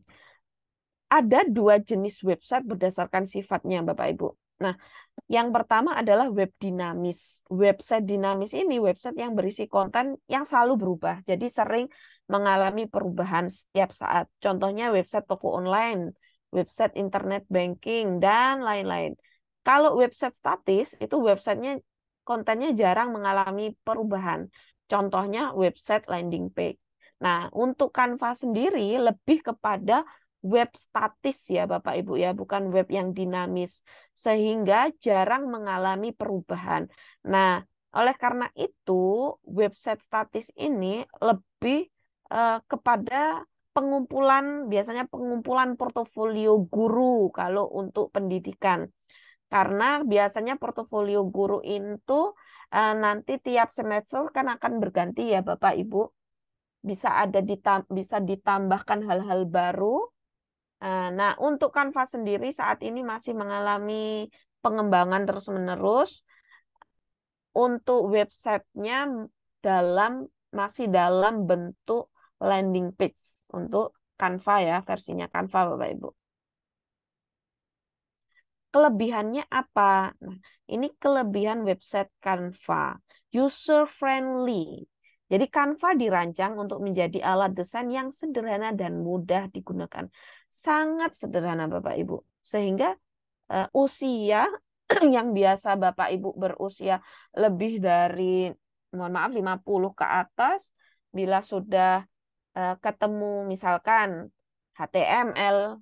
Ada dua jenis website berdasarkan sifatnya, Bapak Ibu. Nah, yang pertama adalah web dinamis. Website dinamis ini website yang berisi konten yang selalu berubah. Jadi sering mengalami perubahan setiap saat. Contohnya website toko online, website internet banking, dan lain-lain. Kalau website statis, itu websitenya kontennya jarang mengalami perubahan. Contohnya website landing page. Nah, untuk Canva sendiri lebih kepada web statis ya Bapak Ibu ya, bukan web yang dinamis sehingga jarang mengalami perubahan. Nah, oleh karena itu, website statis ini lebih kepada pengumpulan, biasanya pengumpulan portofolio guru kalau untuk pendidikan. Karena biasanya portofolio guru itu nanti tiap semester kan akan berganti ya Bapak Ibu. Bisa ditambahkan hal-hal baru. Nah, untuk Canva sendiri saat ini masih mengalami pengembangan terus-menerus. Untuk websitenya masih dalam bentuk landing page untuk Canva ya, versinya Canva Bapak Ibu. Kelebihannya apa? Nah, ini kelebihan website Canva. User friendly. Jadi Canva dirancang untuk menjadi alat desain yang sederhana dan mudah digunakan. Sangat sederhana Bapak Ibu. Sehingga usia yang biasa Bapak Ibu berusia lebih dari mohon maaf 50 ke atas bila sudah ketemu misalkan HTML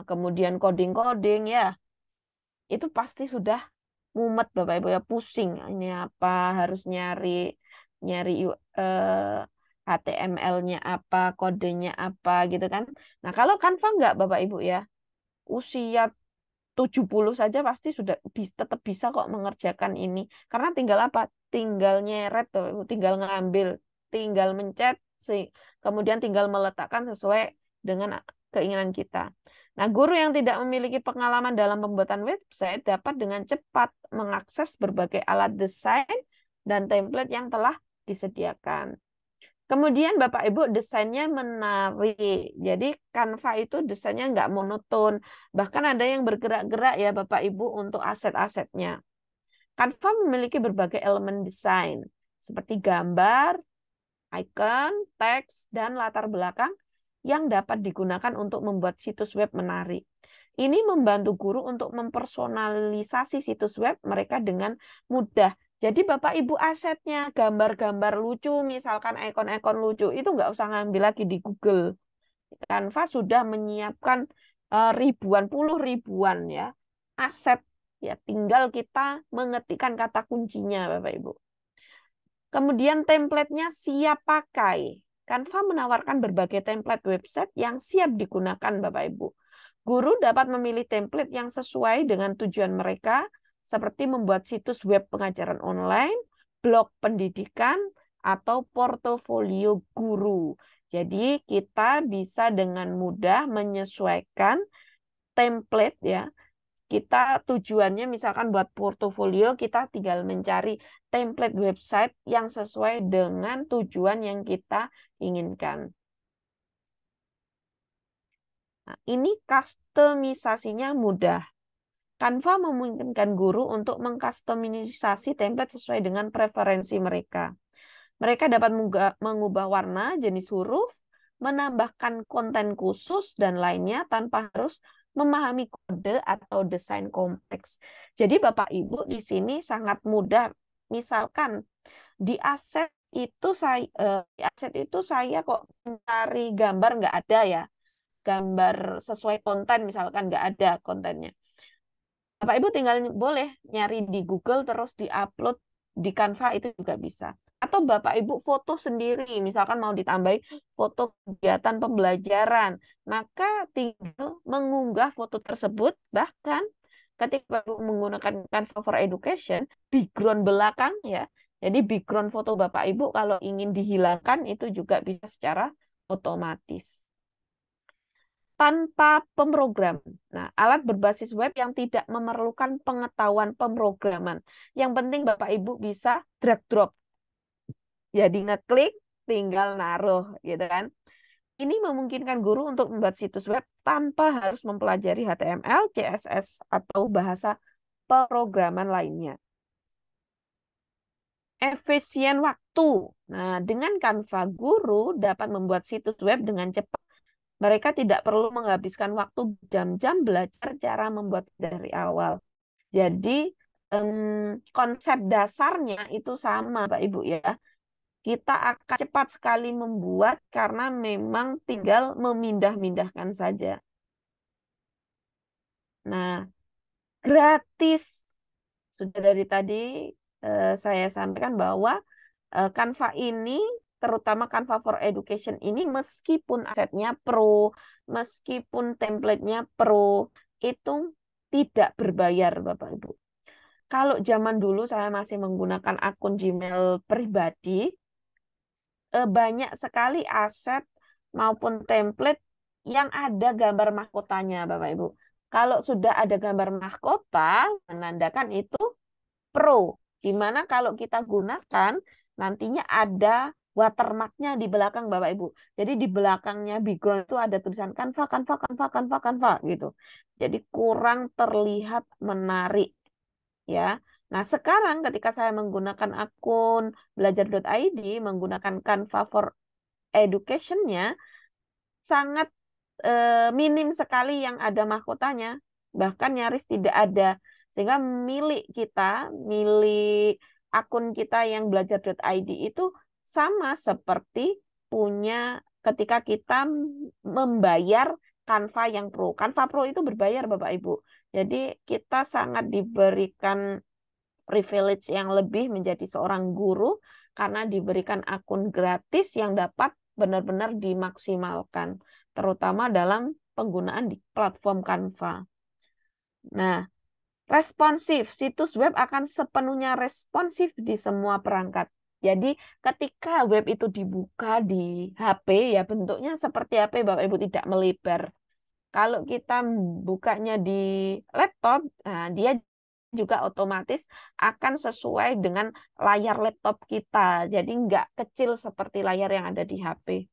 kemudian coding-coding ya itu pasti sudah mumet Bapak Ibu ya pusing ini apa harus nyari nyari HTML-nya apa kodenya apa gitu kan. Nah, kalau Canva enggak Bapak Ibu ya usia 70 saja pasti sudah tetap bisa kok mengerjakan ini. Karena tinggal apa? Tinggal nyeret, Bapak Ibu, tinggal ngambil, tinggal mencet, kemudian tinggal meletakkan sesuai dengan keinginan kita. Nah, guru yang tidak memiliki pengalaman dalam pembuatan website dapat dengan cepat mengakses berbagai alat desain dan template yang telah disediakan. Kemudian Bapak Ibu desainnya menarik. Jadi Canva itu desainnya nggak monoton. Bahkan ada yang bergerak-gerak ya Bapak Ibu untuk aset-asetnya. Canva memiliki berbagai elemen desain seperti gambar, icon, teks, dan latar belakang yang dapat digunakan untuk membuat situs web menarik. Ini membantu guru untuk mempersonalisasi situs web mereka dengan mudah. Jadi Bapak Ibu asetnya gambar-gambar lucu, misalkan ikon-ikon lucu, itu nggak usah ngambil lagi di Google. Canva sudah menyiapkan ribuan, puluh ribuan ya aset. Ya, tinggal kita mengetikkan kata kuncinya, Bapak Ibu. Kemudian template-nya siap pakai. Canva menawarkan berbagai template website yang siap digunakan, Bapak Ibu. Guru dapat memilih template yang sesuai dengan tujuan mereka, seperti membuat situs web pengajaran online, blog pendidikan, atau portofolio guru. Jadi kita bisa dengan mudah menyesuaikan template ya. Kita tujuannya misalkan buat portofolio, kita tinggal mencari template website yang sesuai dengan tujuan yang kita inginkan. Nah, ini customisasinya mudah. Canva memungkinkan guru untuk mengkustomisasi template sesuai dengan preferensi mereka. Mereka dapat mengubah warna, jenis huruf, menambahkan konten khusus, dan lainnya tanpa harus memahami kode atau desain kompleks. Jadi Bapak Ibu di sini sangat mudah. Misalkan di aset itu saya kok mencari gambar nggak ada ya, gambar sesuai konten misalkan nggak ada kontennya. Bapak Ibu tinggal boleh nyari di Google terus diupload di Canva itu juga bisa. Atau Bapak Ibu foto sendiri, misalkan mau ditambahi foto kegiatan pembelajaran, maka tinggal mengunggah foto tersebut, bahkan ketika Bapak Ibu menggunakan Canva for Education, background belakang ya, jadi background foto Bapak Ibu kalau ingin dihilangkan itu juga bisa secara otomatis tanpa pemrogram. Nah, alat berbasis web yang tidak memerlukan pengetahuan pemrograman. Yang penting Bapak Ibu bisa drag drop. Jadi ngeklik, tinggal naruh, gitu kan. Ini memungkinkan guru untuk membuat situs web tanpa harus mempelajari HTML, CSS, atau bahasa pemrograman lainnya. Efisien waktu. Nah, dengan Canva, guru dapat membuat situs web dengan cepat. Mereka tidak perlu menghabiskan waktu jam-jam belajar cara membuat dari awal. Jadi konsep dasarnya itu sama, Pak Ibu ya. Kita akan cepat sekali membuat karena memang tinggal memindah-mindahkan saja. Nah, gratis. Sudah dari tadi saya sampaikan bahwa Canva ini, terutama Canva for Education ini, meskipun asetnya pro, meskipun template-nya pro, itu tidak berbayar, Bapak Ibu. Kalau zaman dulu saya masih menggunakan akun Gmail pribadi, banyak sekali aset maupun template yang ada gambar mahkotanya, Bapak Ibu. Kalau sudah ada gambar mahkota, menandakan itu pro, di mana kalau kita gunakan nantinya ada watermark-nya di belakang Bapak Ibu. Jadi di belakangnya background itu ada tulisan Canva, Canva, Canva, Canva, Canva gitu. Jadi kurang terlihat menarik ya. Nah, sekarang ketika saya menggunakan akun belajar.id, menggunakan Canva for Education-nya, sangat minim sekali yang ada mahkotanya, bahkan nyaris tidak ada. Sehingga milik akun kita yang belajar.id itu sama seperti punya ketika kita membayar Canva yang Pro. Canva Pro itu berbayar, Bapak Ibu. Jadi kita sangat diberikan privilege yang lebih menjadi seorang guru karena diberikan akun gratis yang dapat benar-benar dimaksimalkan, terutama dalam penggunaan di platform Canva. Nah, responsif, situs web akan sepenuhnya responsif di semua perangkat. Jadi ketika web itu dibuka di HP, ya bentuknya seperti HP, Bapak Ibu, tidak melebar. Kalau kita bukanya di laptop, nah, dia juga otomatis akan sesuai dengan layar laptop kita. Jadi nggak kecil seperti layar yang ada di HP.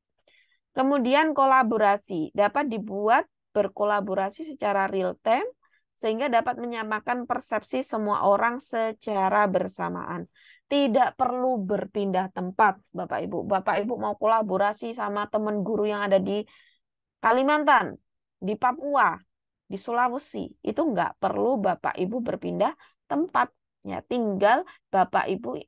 Kemudian kolaborasi dapat dibuat berkolaborasi secara real time sehingga dapat menyamakan persepsi semua orang secara bersamaan. Tidak perlu berpindah tempat, Bapak Ibu. Bapak Ibu mau kolaborasi sama teman guru yang ada di Kalimantan, di Papua, di Sulawesi, itu nggak perlu Bapak Ibu berpindah tempat. Ya, tinggal Bapak Ibu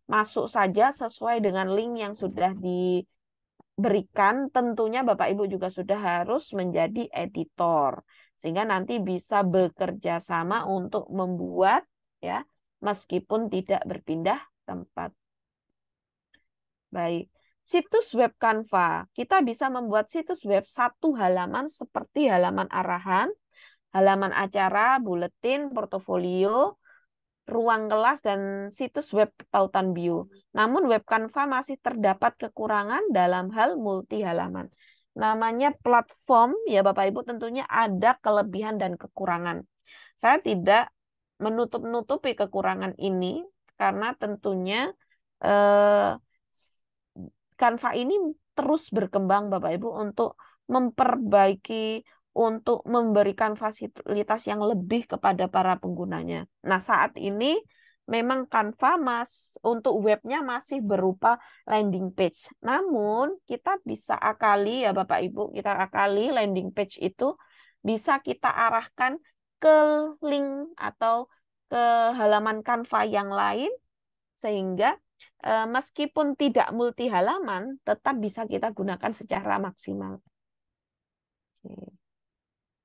masuk saja sesuai dengan link yang sudah diberikan. Tentunya Bapak Ibu juga sudah harus menjadi editor, sehingga nanti bisa bekerja sama untuk membuat, ya, meskipun tidak berpindah tempat. Baik. Situs web Canva. Kita bisa membuat situs web satu halaman seperti halaman arahan, halaman acara, buletin, portofolio, ruang kelas, dan situs web tautan bio. Namun web Canva masih terdapat kekurangan dalam hal multi halaman. Namanya platform, ya Bapak Ibu, tentunya ada kelebihan dan kekurangan. Saya tidak menutup-nutupi kekurangan ini karena tentunya eh, Canva ini terus berkembang Bapak Ibu untuk memperbaiki, untuk memberikan fasilitas yang lebih kepada para penggunanya. Nah, saat ini memang Canva untuk webnya masih berupa landing page. Namun, kita bisa akali ya Bapak Ibu, kita akali landing page itu bisa kita arahkan ke link atau ke halaman Canva yang lain sehingga meskipun tidak multi halaman, tetap bisa kita gunakan secara maksimal.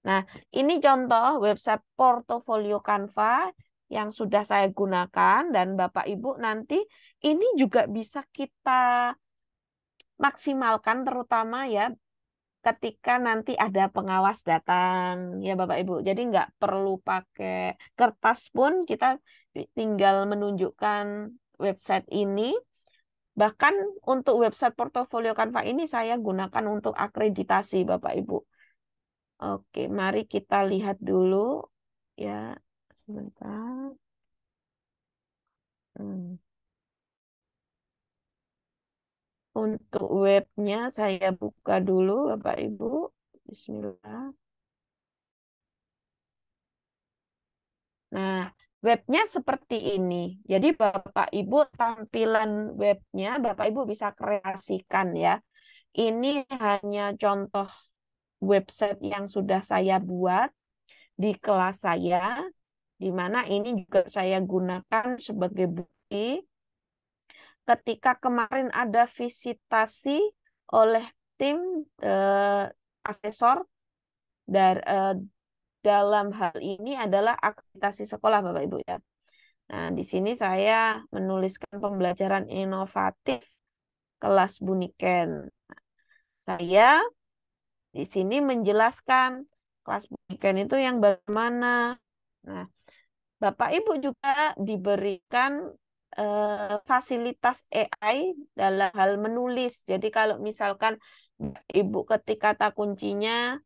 Nah, ini contoh website portofolio Canva yang sudah saya gunakan, dan Bapak Ibu nanti ini juga bisa kita maksimalkan, terutama ya ketika nanti ada pengawas datang, ya Bapak Ibu. Jadi nggak perlu pakai kertas pun, kita tinggal menunjukkan website ini. Bahkan untuk website portofolio Canva ini saya gunakan untuk akreditasi, Bapak Ibu. Oke, mari kita lihat dulu ya, sebentar. Hmm. Untuk webnya saya buka dulu, Bapak Ibu. Bismillah. Nah, webnya seperti ini. Jadi Bapak Ibu, tampilan webnya Bapak Ibu bisa kreasikan ya. Ini hanya contoh website yang sudah saya buat di kelas saya, di mana ini juga saya gunakan sebagai bukti ketika kemarin ada visitasi oleh tim asesor dari dalam hal ini adalah akreditasi sekolah, Bapak Ibu ya. Nah, di sini saya menuliskan pembelajaran inovatif kelas Buniken. Saya di sini menjelaskan kelas Buniken itu yang bagaimana. Nah, Bapak Ibu juga diberikan fasilitas AI dalam hal menulis. Jadi kalau misalkan Ibu ketik kata kuncinya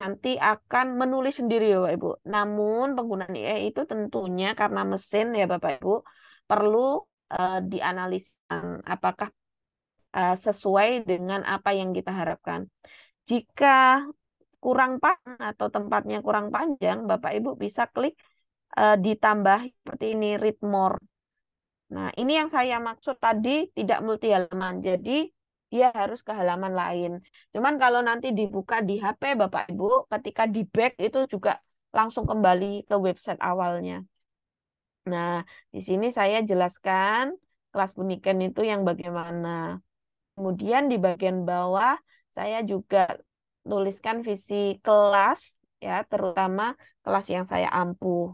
nanti akan menulis sendiri ya Bapak Ibu. Namun penggunaan AI itu tentunya karena mesin ya Bapak Ibu perlu dianalisa apakah sesuai dengan apa yang kita harapkan. Jika kurang panjang atau tempatnya kurang panjang, Bapak Ibu bisa klik ditambah seperti ini, read more. Nah, ini yang saya maksud tadi tidak multi halaman. Jadi dia harus ke halaman lain. Cuman kalau nanti dibuka di HP Bapak Ibu, ketika di back itu juga langsung kembali ke website awalnya. Nah, di sini saya jelaskan kelas Buniken itu yang bagaimana. Kemudian di bagian bawah saya juga tuliskan visi kelas ya, terutama kelas yang saya ampuh.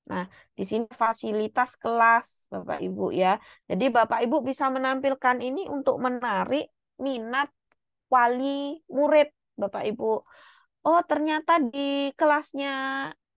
Nah, di sini fasilitas kelas Bapak Ibu ya. Jadi Bapak Ibu bisa menampilkan ini untuk menarik minat wali murid Bapak Ibu. Oh, ternyata di kelasnya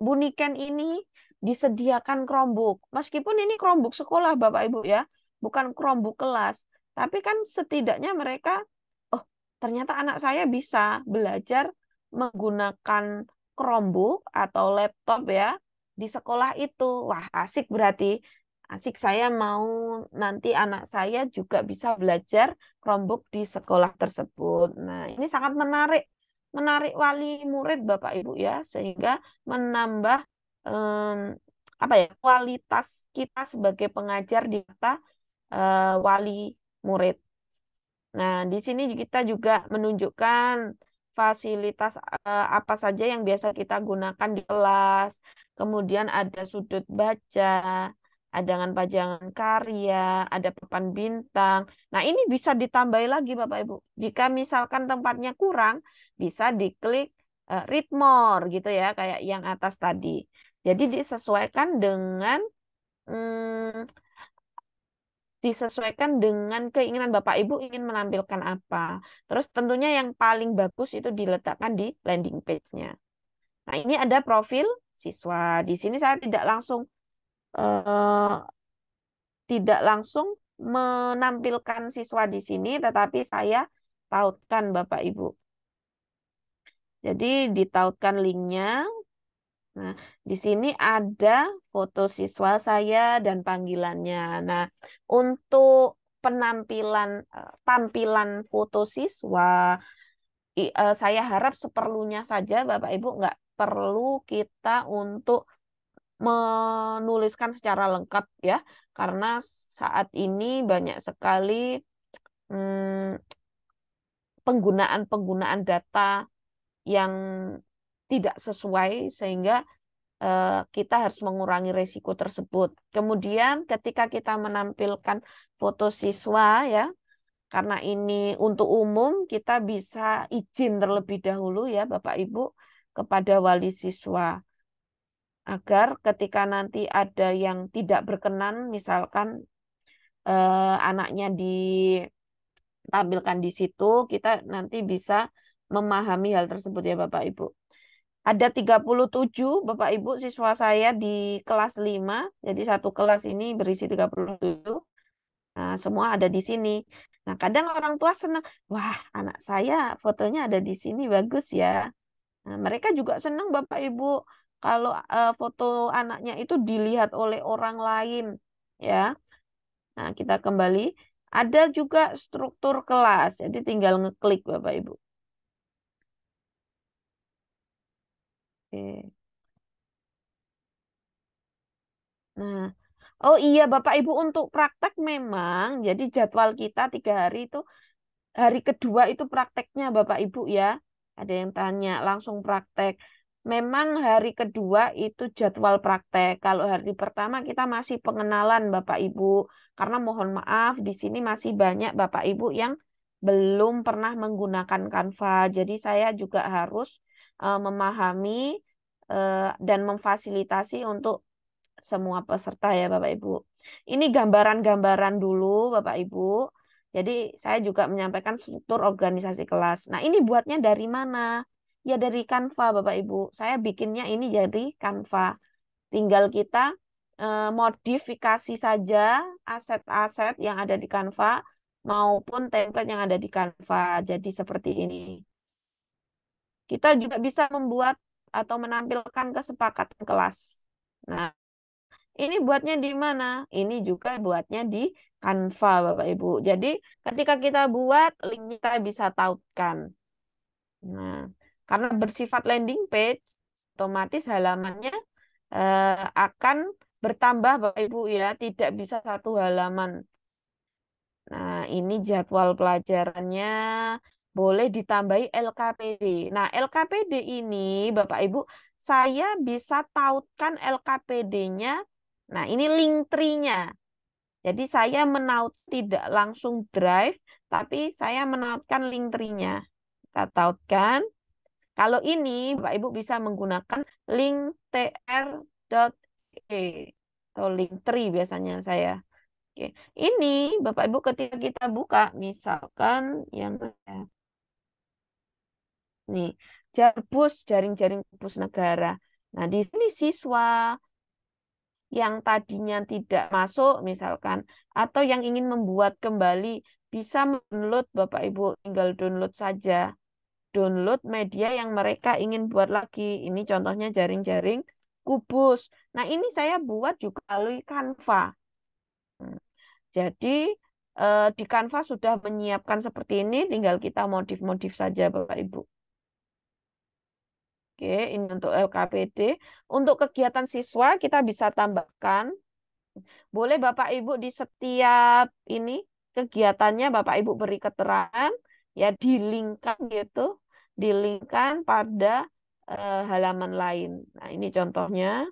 Buniken ini disediakan Chromebook. Meskipun ini Chromebook sekolah Bapak Ibu ya, bukan Chromebook kelas. Tapi kan setidaknya mereka, oh ternyata anak saya bisa belajar menggunakan Chromebook atau laptop ya di sekolah itu. Wah, asik berarti. Asik, saya mau nanti anak saya juga bisa belajar Chromebook di sekolah tersebut. Nah, ini sangat menarik. Menarik wali murid Bapak Ibu ya, sehingga menambah em, apa ya, kualitas kita sebagai pengajar di mata wali murid. Nah, di sini kita juga menunjukkan fasilitas apa saja yang biasa kita gunakan di kelas. Kemudian ada sudut baca, ada pajangan karya, ada papan bintang. Nah, ini bisa ditambahi lagi Bapak Ibu. Jika misalkan tempatnya kurang, bisa diklik read more gitu ya, kayak yang atas tadi. Jadi disesuaikan dengan mm, disesuaikan dengan keinginan Bapak Ibu ingin menampilkan apa. Terus tentunya yang paling bagus itu diletakkan di landing page-nya. Nah, ini ada profil siswa. Di sini saya eh, tidak langsung menampilkan siswa di sini, tetapi saya tautkan Bapak Ibu. Jadi ditautkan linknya. Nah, di sini ada foto siswa saya dan panggilannya. Nah, untuk tampilan foto siswa, saya harap seperlunya saja Bapak Ibu, nggak perlu kita untuk menuliskan secara lengkap ya, karena saat ini banyak sekali hmm, penggunaan data yang tidak sesuai sehingga kita harus mengurangi resiko tersebut. Kemudian ketika kita menampilkan foto siswa ya, karena ini untuk umum, kita bisa izin terlebih dahulu ya Bapak Ibu kepada wali siswa agar ketika nanti ada yang tidak berkenan, misalkan anaknya ditampilkan di situ, kita nanti bisa memahami hal tersebut ya Bapak Ibu. Ada 37 Bapak Ibu siswa saya di kelas 5. Jadi satu kelas ini berisi 37. Nah, semua ada di sini. Nah, kadang orang tua senang, wah, anak saya fotonya ada di sini, bagus ya. Nah, mereka juga senang Bapak Ibu kalau foto anaknya itu dilihat oleh orang lain, ya. Nah, kita kembali. Ada juga struktur kelas, jadi tinggal ngeklik Bapak Ibu. Oke. Nah, oh iya Bapak Ibu untuk praktek memang, jadi jadwal kita 3 hari itu, hari kedua itu prakteknya Bapak Ibu ya. Ada yang tanya langsung praktek. Memang hari kedua itu jadwal praktek. Kalau hari pertama kita masih pengenalan Bapak Ibu. Karena mohon maaf di sini masih banyak Bapak Ibu yang belum pernah menggunakan Canva. Jadi saya juga harus memahami dan memfasilitasi untuk semua peserta ya Bapak Ibu. Ini gambaran-gambaran dulu Bapak Ibu. Jadi saya juga menyampaikan struktur organisasi kelas. Nah, ini buatnya dari mana? Ya dari Canva Bapak Ibu. Saya bikinnya ini dari Canva. Tinggal kita modifikasi saja aset-aset yang ada di Canva maupun template yang ada di Canva. Jadi seperti ini. Kita juga bisa membuat atau menampilkan kesepakatan kelas. Nah, ini buatnya di mana? Ini juga buatnya di Canva, Bapak Ibu. Jadi, ketika kita buat, link kita bisa tautkan. Nah, karena bersifat landing page, otomatis halamannya akan bertambah, Bapak Ibu ya, tidak bisa satu halaman. Nah, ini jadwal pelajarannya boleh ditambahi LKPD. Nah, LKPD ini, Bapak Ibu, saya bisa tautkan LKPD-nya. Nah, ini link tree-nya. Jadi saya menaut tidak langsung drive, tapi saya menautkan link tree-nya. Kita tautkan. Kalau ini, Bapak Ibu bisa menggunakan link tr.e atau link tree biasanya saya. Oke. Ini Bapak Ibu ketika kita buka, misalkan yang nih, Jarbus, jaring-jaring kampus negara. Nah, di sini siswa yang tadinya tidak masuk misalkan atau yang ingin membuat kembali bisa mendownload, Bapak Ibu, tinggal download saja. Download media yang mereka ingin buat lagi. Ini contohnya jaring-jaring kubus. Nah, ini saya buat juga melalui Canva. Hmm. Jadi di Canva sudah menyiapkan seperti ini, tinggal kita modif-modif saja, Bapak Ibu. Oke, ini untuk LKPD. Untuk kegiatan siswa kita bisa tambahkan. Boleh Bapak Ibu di setiap ini kegiatannya Bapak Ibu beri keterangan, ya dilingkan gitu, dilingkan pada halaman lain. Nah, ini contohnya.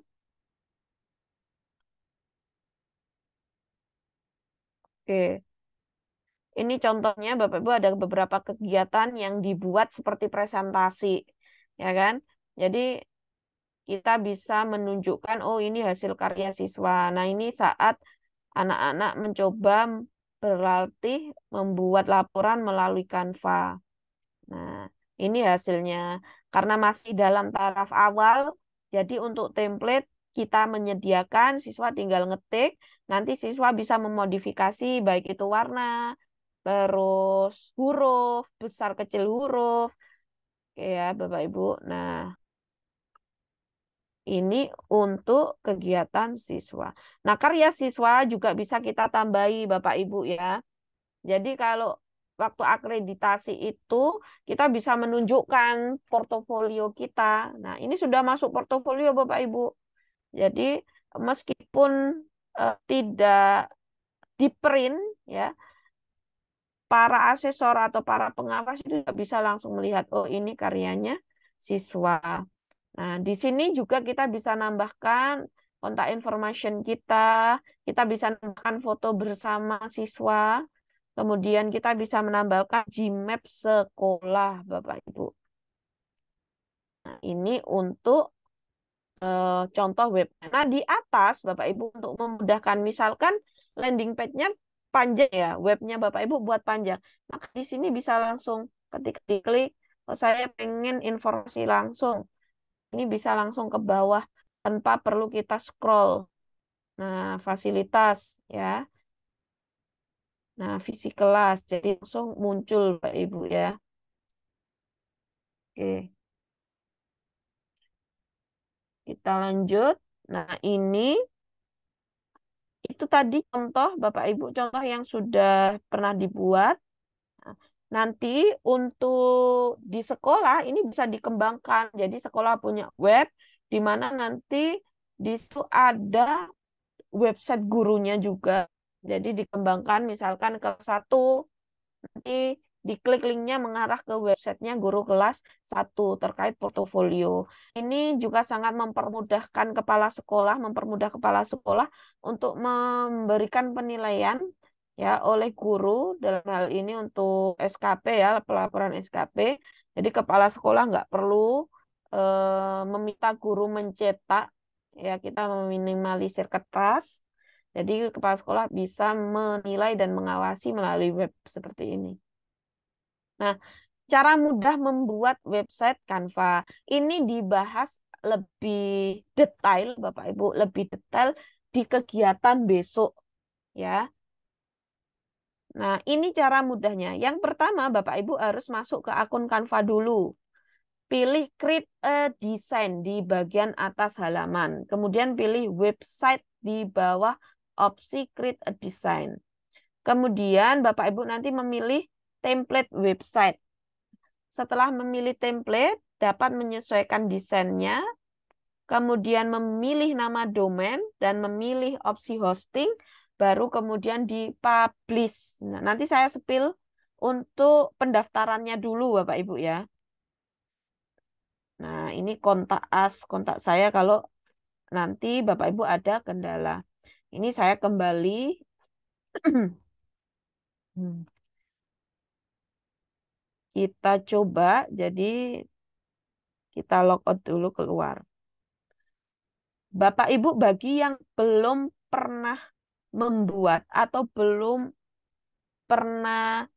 Oke. Ini contohnya Bapak Ibu ada beberapa kegiatan yang dibuat seperti presentasi, ya kan? Jadi kita bisa menunjukkan, oh ini hasil karya siswa. Nah, ini saat anak-anak mencoba berlatih membuat laporan melalui Canva. Nah, ini hasilnya. Karena masih dalam taraf awal, jadi untuk template kita menyediakan, siswa tinggal ngetik, nanti siswa bisa memodifikasi baik itu warna, terus huruf, besar kecil huruf, ya Bapak Ibu. Nah, ini untuk kegiatan siswa. Nah, karya siswa juga bisa kita tambahi Bapak Ibu ya. Jadi kalau waktu akreditasi itu kita bisa menunjukkan portofolio kita. Nah, ini sudah masuk portofolio Bapak Ibu. Jadi meskipun tidak di print ya, para asesor atau para pengawas itu juga bisa langsung melihat, oh ini karyanya siswa. Nah, di sini juga kita bisa nambahkan kontak information kita bisa nambahkan foto bersama siswa, kemudian kita bisa menambahkan Gmap sekolah, Bapak Ibu. Nah, ini untuk contoh web. Nah, di atas Bapak Ibu untuk memudahkan, misalkan landing page-nya panjang ya, webnya Bapak Ibu buat panjang. Maka di sini bisa langsung ketika diklik, oh, saya pengen informasi langsung. Ini bisa langsung ke bawah tanpa perlu kita scroll. Nah, fasilitas ya. Nah, visi kelas. Jadi langsung muncul Pak Ibu ya. Oke, kita lanjut. Nah, ini itu tadi contoh Bapak Ibu, contoh yang sudah pernah dibuat. Nah, nanti untuk di sekolah ini bisa dikembangkan. Jadi sekolah punya web di mana nanti di situ ada website gurunya juga. Jadi dikembangkan misalkan ke satu, nanti diklik linknya mengarah ke websitenya guru kelas satu terkait portofolio. Ini juga sangat mempermudah kepala sekolah untuk memberikan penilaian ya oleh guru dalam hal ini untuk SKP ya, pelaporan SKP. Jadi kepala sekolah nggak perlu meminta guru mencetak, ya kita meminimalisir kertas. Jadi kepala sekolah bisa menilai dan mengawasi melalui web seperti ini. Nah, cara mudah membuat website Canva ini dibahas lebih detail, Bapak Ibu, lebih detail di kegiatan besok ya. Nah, ini cara mudahnya. Yang pertama, Bapak Ibu harus masuk ke akun Canva dulu. Pilih Create a Design di bagian atas halaman. Kemudian pilih website di bawah opsi Create a Design. Kemudian Bapak Ibu nanti memilih template website. Setelah memilih template, dapat menyesuaikan desainnya, kemudian memilih nama domain dan memilih opsi hosting, baru kemudian di-publish. Nah, nanti saya spill untuk pendaftarannya dulu, Bapak Ibu ya. Nah, ini kontak saya kalau nanti Bapak Ibu ada kendala. Ini saya kembali. Kita coba, jadi kita logout dulu keluar. Bapak Ibu bagi yang belum pernah membuat atau belum pernah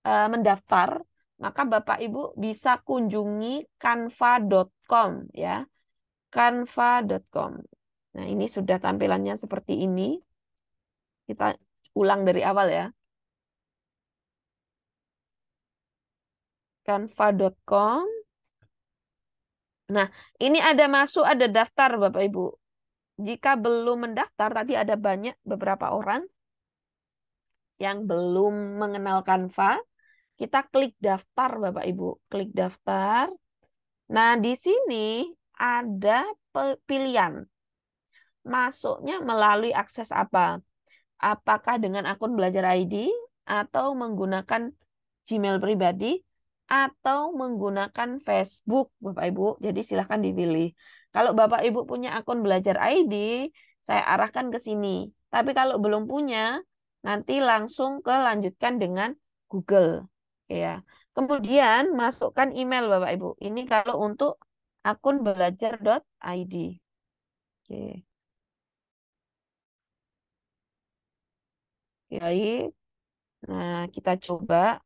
mendaftar, maka Bapak Ibu bisa kunjungi canva.com ya. Canva.com. Nah, ini sudah tampilannya seperti ini. Kita ulang dari awal ya. canva.com. Nah, ini ada masuk, ada daftar Bapak Ibu. Jika belum mendaftar, tadi ada beberapa orang yang belum mengenal Canva, kita klik daftar Bapak Ibu. Klik daftar. Nah, di sini ada pilihan. Masuknya melalui akses apa? Apakah dengan akun Belajar ID atau menggunakan Gmail pribadi atau menggunakan Facebook, Bapak Ibu. Jadi silahkan dipilih. Kalau Bapak Ibu punya akun Belajar ID, saya arahkan ke sini. Tapi kalau belum punya, nanti langsung ke lanjutkan dengan Google. Ya. Kemudian masukkan email Bapak Ibu. Ini kalau untuk akun belajar.id. Oke. Baik. Nah, kita coba.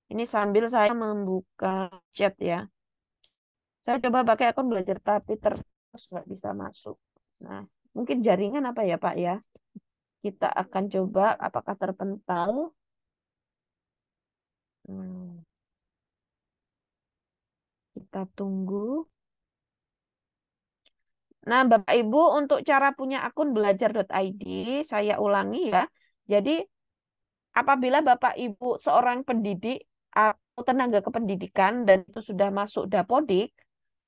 Ini sambil saya membuka chat ya. Saya coba pakai akun belajar tapi terus nggak bisa masuk. Nah, mungkin jaringan apa ya Pak ya? Kita akan coba apakah terpental. Hmm, kita tunggu. Nah, Bapak Ibu untuk cara punya akun belajar.id, saya ulangi ya. Jadi, apabila Bapak Ibu seorang pendidik atau tenaga kependidikan dan itu sudah masuk Dapodik,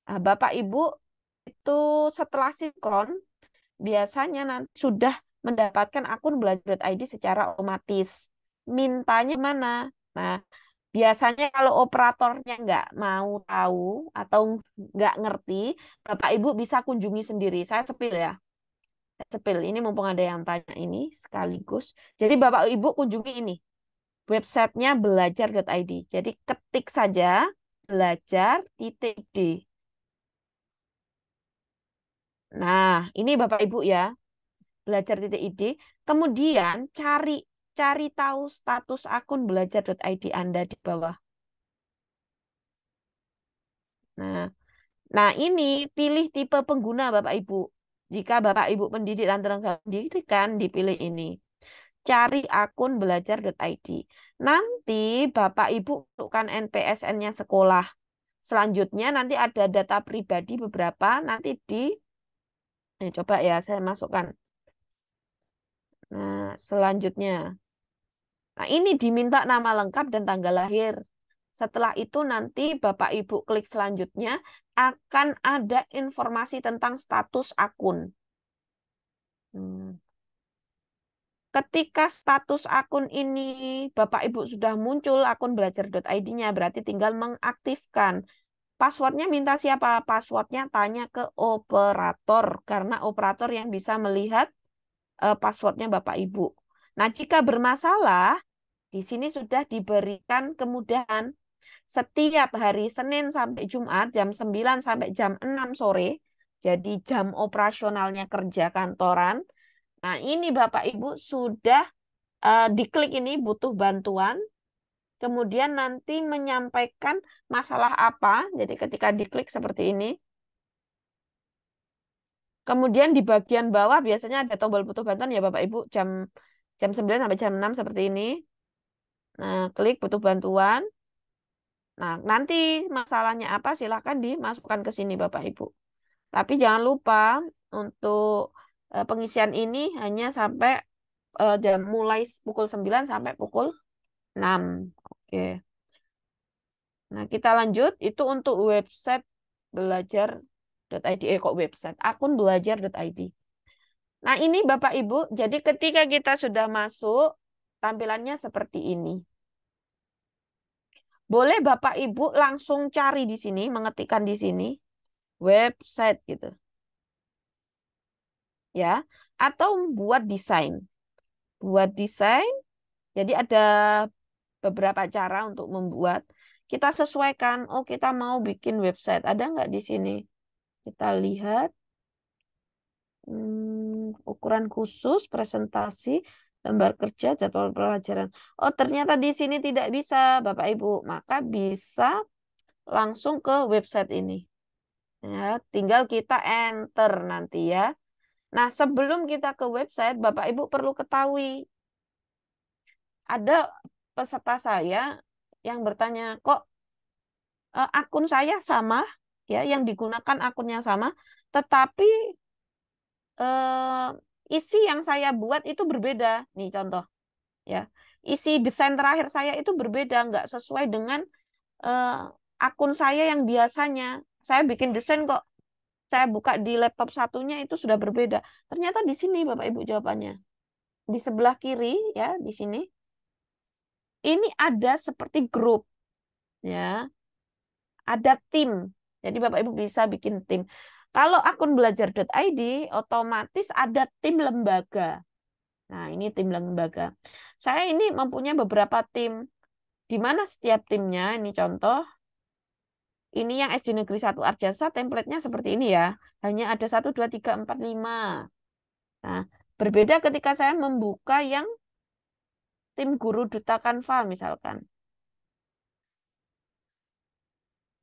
Bapak Ibu itu setelah sinkron biasanya nanti sudah mendapatkan akun belajar.id secara otomatis. Mintanya mana? Nah, biasanya kalau operatornya nggak mau tahu atau nggak ngerti, Bapak Ibu bisa kunjungi sendiri. Saya sepil ya. Saya sepil. Ini mumpung ada yang tanya ini sekaligus. Jadi Bapak Ibu kunjungi ini. Websitenya belajar.id. Jadi ketik saja belajar.d. Nah, ini Bapak Ibu ya. Belajar.id, kemudian cari cari tahu status akun belajar.id Anda di bawah. Nah, nah ini pilih tipe pengguna Bapak Ibu. Jika Bapak Ibu pendidik dan tenaga pendidikan dipilih ini. Cari akun belajar.id. Nanti Bapak Ibu masukkan NPSN-nya sekolah. Selanjutnya nanti ada data pribadi beberapa nanti coba ya saya masukkan. Nah, selanjutnya. Nah, ini diminta nama lengkap dan tanggal lahir. Setelah itu nanti Bapak Ibu klik selanjutnya akan ada informasi tentang status akun. Hmm. Ketika status akun ini Bapak Ibu sudah muncul akun belajar.id-nya berarti tinggal mengaktifkan. Passwordnya minta siapa? Passwordnya tanya ke operator karena operator yang bisa melihat passwordnya Bapak Ibu. Nah, jika bermasalah di sini sudah diberikan kemudahan setiap hari Senin sampai Jumat jam 9 sampai jam 6 sore. Jadi jam operasionalnya kerja kantoran. Nah, ini Bapak Ibu sudah diklik ini butuh bantuan. Kemudian nanti menyampaikan masalah apa. Jadi ketika diklik seperti ini. Kemudian di bagian bawah biasanya ada tombol butuh bantuan ya Bapak Ibu jam jam 9 sampai jam 6 seperti ini. Nah, klik butuh bantuan. Nah, nanti masalahnya apa silahkan dimasukkan ke sini Bapak Ibu. Tapi jangan lupa untuk pengisian ini hanya sampai jam mulai pukul 9 sampai pukul 6. Oke. Nah, kita lanjut. Itu untuk website belajar.id. Kok website? Akun belajar.id. Nah, ini Bapak Ibu. Jadi ketika kita sudah masuk, tampilannya seperti ini. Boleh Bapak Ibu langsung cari di sini, mengetikkan di sini website gitu. Ya, atau buat desain. Buat desain, jadi ada beberapa cara untuk membuat. Kita sesuaikan, oh kita mau bikin website. Ada nggak di sini? Kita lihat. Ukuran khusus, presentasi, lembar kerja, jadwal pelajaran. Oh, ternyata di sini tidak bisa, Bapak Ibu. Maka bisa langsung ke website ini. Ya, tinggal kita enter nanti ya. Nah, sebelum kita ke website, Bapak Ibu perlu ketahui ada peserta saya yang bertanya, kok akun saya sama, ya, yang digunakan akunnya sama, tetapi eh, isi yang saya buat itu berbeda. Nih contoh, ya, isi desain terakhir saya itu berbeda, nggak sesuai dengan eh, akun saya yang biasanya. Saya bikin desain kok, saya buka di laptop satunya itu sudah berbeda. Ternyata di sini Bapak Ibu jawabannya. Di sebelah kiri, ya, di sini. Ini ada seperti grup, ya, ada tim. Jadi Bapak Ibu bisa bikin tim. Kalau akun belajar.id otomatis ada tim lembaga. Nah, ini tim lembaga. Saya ini mempunyai beberapa tim, di mana setiap timnya, ini contoh, ini yang SD Negeri 1 Arjasa, template-nya seperti ini ya. Hanya ada 1, 2, 3, 4, 5. Nah, berbeda ketika saya membuka yang tim guru Duta Kanva misalkan.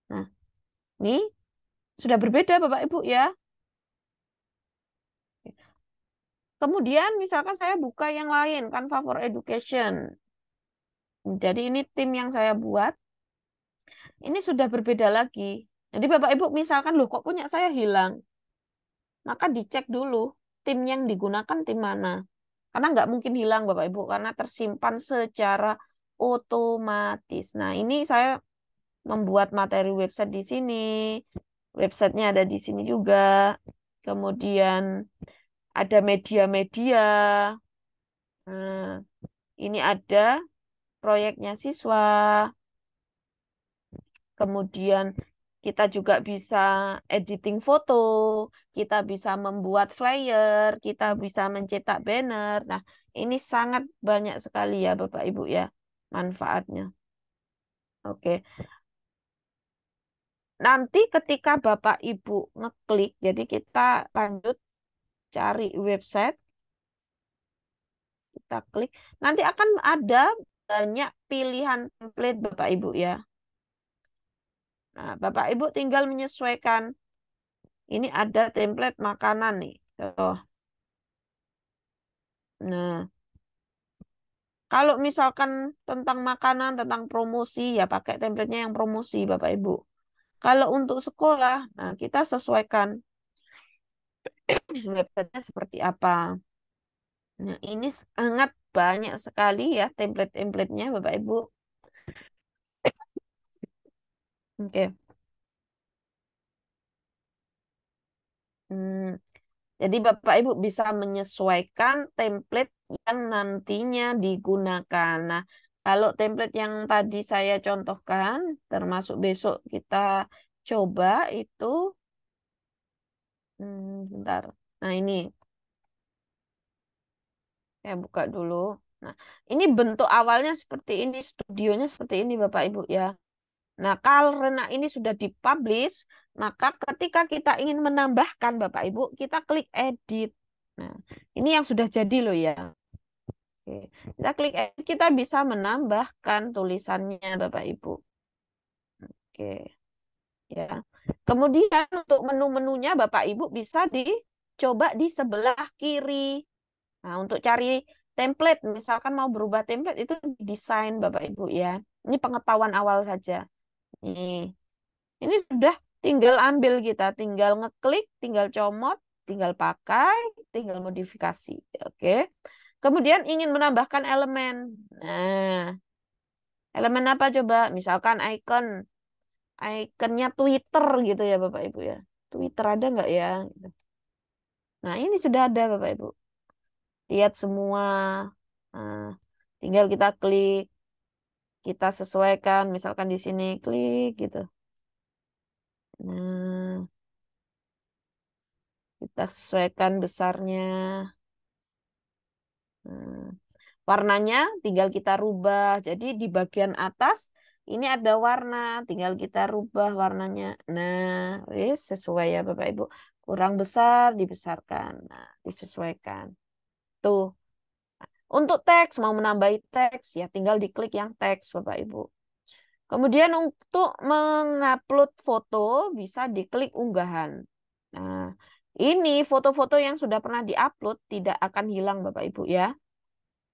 Nah, ini sudah berbeda Bapak Ibu ya. Kemudian misalkan saya buka yang lain, Canva for Education. Jadi ini tim yang saya buat. Ini sudah berbeda lagi. Jadi Bapak Ibu misalkan, loh kok punya saya hilang? Maka dicek dulu tim yang digunakan tim mana. Karena nggak mungkin hilang Bapak Ibu, karena tersimpan secara otomatis. Nah, ini saya membuat materi website di sini. Websitenya ada di sini juga. Kemudian ada media-media. Nah, ini ada proyeknya siswa. Kemudian kita juga bisa editing foto, kita bisa membuat flyer, kita bisa mencetak banner. Nah, ini sangat banyak sekali ya Bapak Ibu ya manfaatnya. Oke. Nanti ketika Bapak Ibu ngeklik, jadi kita lanjut cari website, kita klik, nanti akan ada banyak pilihan template Bapak Ibu ya. Nah, Bapak Ibu tinggal menyesuaikan. Ini ada template makanan nih. Contoh. Nah, kalau misalkan tentang makanan, tentang promosi, ya pakai template-nya yang promosi, Bapak Ibu. Kalau untuk sekolah, nah kita sesuaikan website-nya seperti apa. Nah, ini sangat banyak sekali ya template-templatenya, Bapak Ibu. Oke. Hmm. Jadi Bapak Ibu bisa menyesuaikan template yang nantinya digunakan. Nah, kalau template yang tadi saya contohkan, termasuk besok kita coba itu, bentar. Nah, ini saya buka dulu. Nah, ini bentuk awalnya seperti ini, studionya seperti ini Bapak Ibu ya. Nah, karena ini sudah dipublish, maka ketika kita ingin menambahkan Bapak Ibu, kita klik edit. Nah, ini yang sudah jadi loh ya. Oke. Kita klik edit, kita bisa menambahkan tulisannya Bapak Ibu. Oke, ya. Kemudian untuk menu-menunya Bapak Ibu bisa dicoba di sebelah kiri. Nah, untuk cari template, misalkan mau berubah template itu desain Bapak Ibu ya. Ini pengetahuan awal saja. Ini sudah tinggal ambil kita, tinggal ngeklik, tinggal comot, tinggal pakai, tinggal modifikasi. Oke. Kemudian ingin menambahkan elemen. Nah, elemen apa coba? Misalkan ikonnya Twitter gitu ya Bapak Ibu ya. Twitter ada nggak ya? Nah, ini sudah ada Bapak Ibu. Lihat semua. Nah, tinggal kita klik, kita sesuaikan. Misalkan di sini klik gitu. Nah, kita sesuaikan besarnya. Nah, warnanya tinggal kita rubah. Jadi di bagian atas ini ada warna, tinggal kita rubah warnanya. Nah, wis sesuai ya Bapak Ibu. Kurang besar dibesarkan. Nah, disesuaikan. Tuh. Untuk teks mau menambahi teks ya tinggal diklik yang teks Bapak Ibu. Kemudian untuk mengupload foto bisa diklik unggahan. Nah, ini foto-foto yang sudah pernah diupload tidak akan hilang Bapak Ibu ya.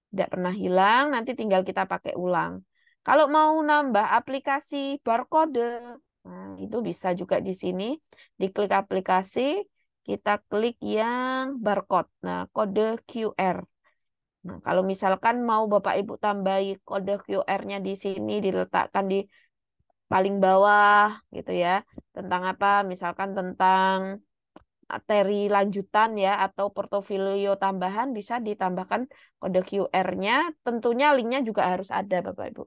Tidak pernah hilang, nanti tinggal kita pakai ulang. Kalau mau nambah aplikasi barcode, nah, itu bisa juga di sini. Diklik aplikasi, kita klik yang barcode. Nah, kode QR. Nah, kalau misalkan mau Bapak Ibu tambahi kode QR-nya di sini, diletakkan di paling bawah gitu ya. Tentang apa? Misalkan tentang materi lanjutan ya atau portofolio tambahan bisa ditambahkan kode QR-nya. Tentunya linknya juga harus ada Bapak Ibu.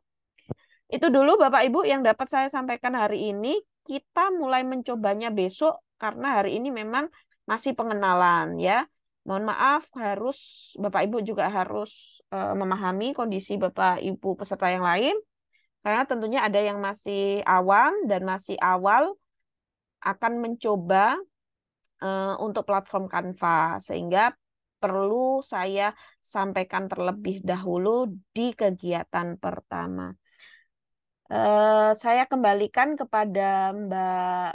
Itu dulu Bapak Ibu yang dapat saya sampaikan hari ini. Kita mulai mencobanya besok karena hari ini memang masih pengenalan ya. Mohon maaf harus Bapak Ibu juga harus memahami kondisi Bapak Ibu peserta yang lain karena tentunya ada yang masih awam dan masih awal akan mencoba untuk platform Canva sehingga perlu saya sampaikan terlebih dahulu di kegiatan pertama. Saya kembalikan kepada Mbak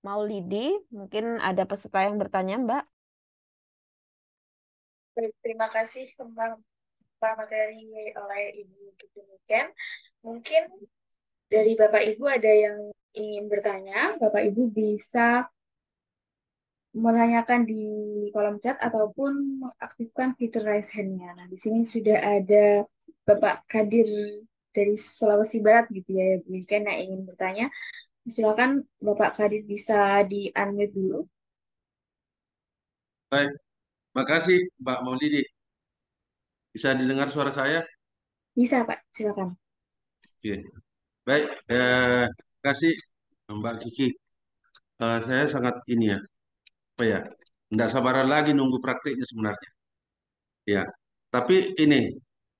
Maulidi. Mungkin ada peserta yang bertanya, Mbak. Baik, terima kasih tentang Pak materi oleh Ibu Kiki Niken. Mungkin dari Bapak Ibu ada yang ingin bertanya, Bapak Ibu bisa menanyakan di kolom chat ataupun mengaktifkan fitur raise hand-nya. Nah, di sini sudah ada Bapak Kadir dari Sulawesi Barat gitu ya, Bu Niken yang ingin bertanya. Silakan Bapak Kadir bisa di-unmute dulu. Baik, makasih Mbak Maulidi. Bisa didengar suara saya? Bisa, Pak. Silakan. Oke. Baik, kasih Mbak Kiki. Saya sangat ini ya, apa ya, tidak sabaran lagi nunggu praktiknya sebenarnya. Ya, tapi ini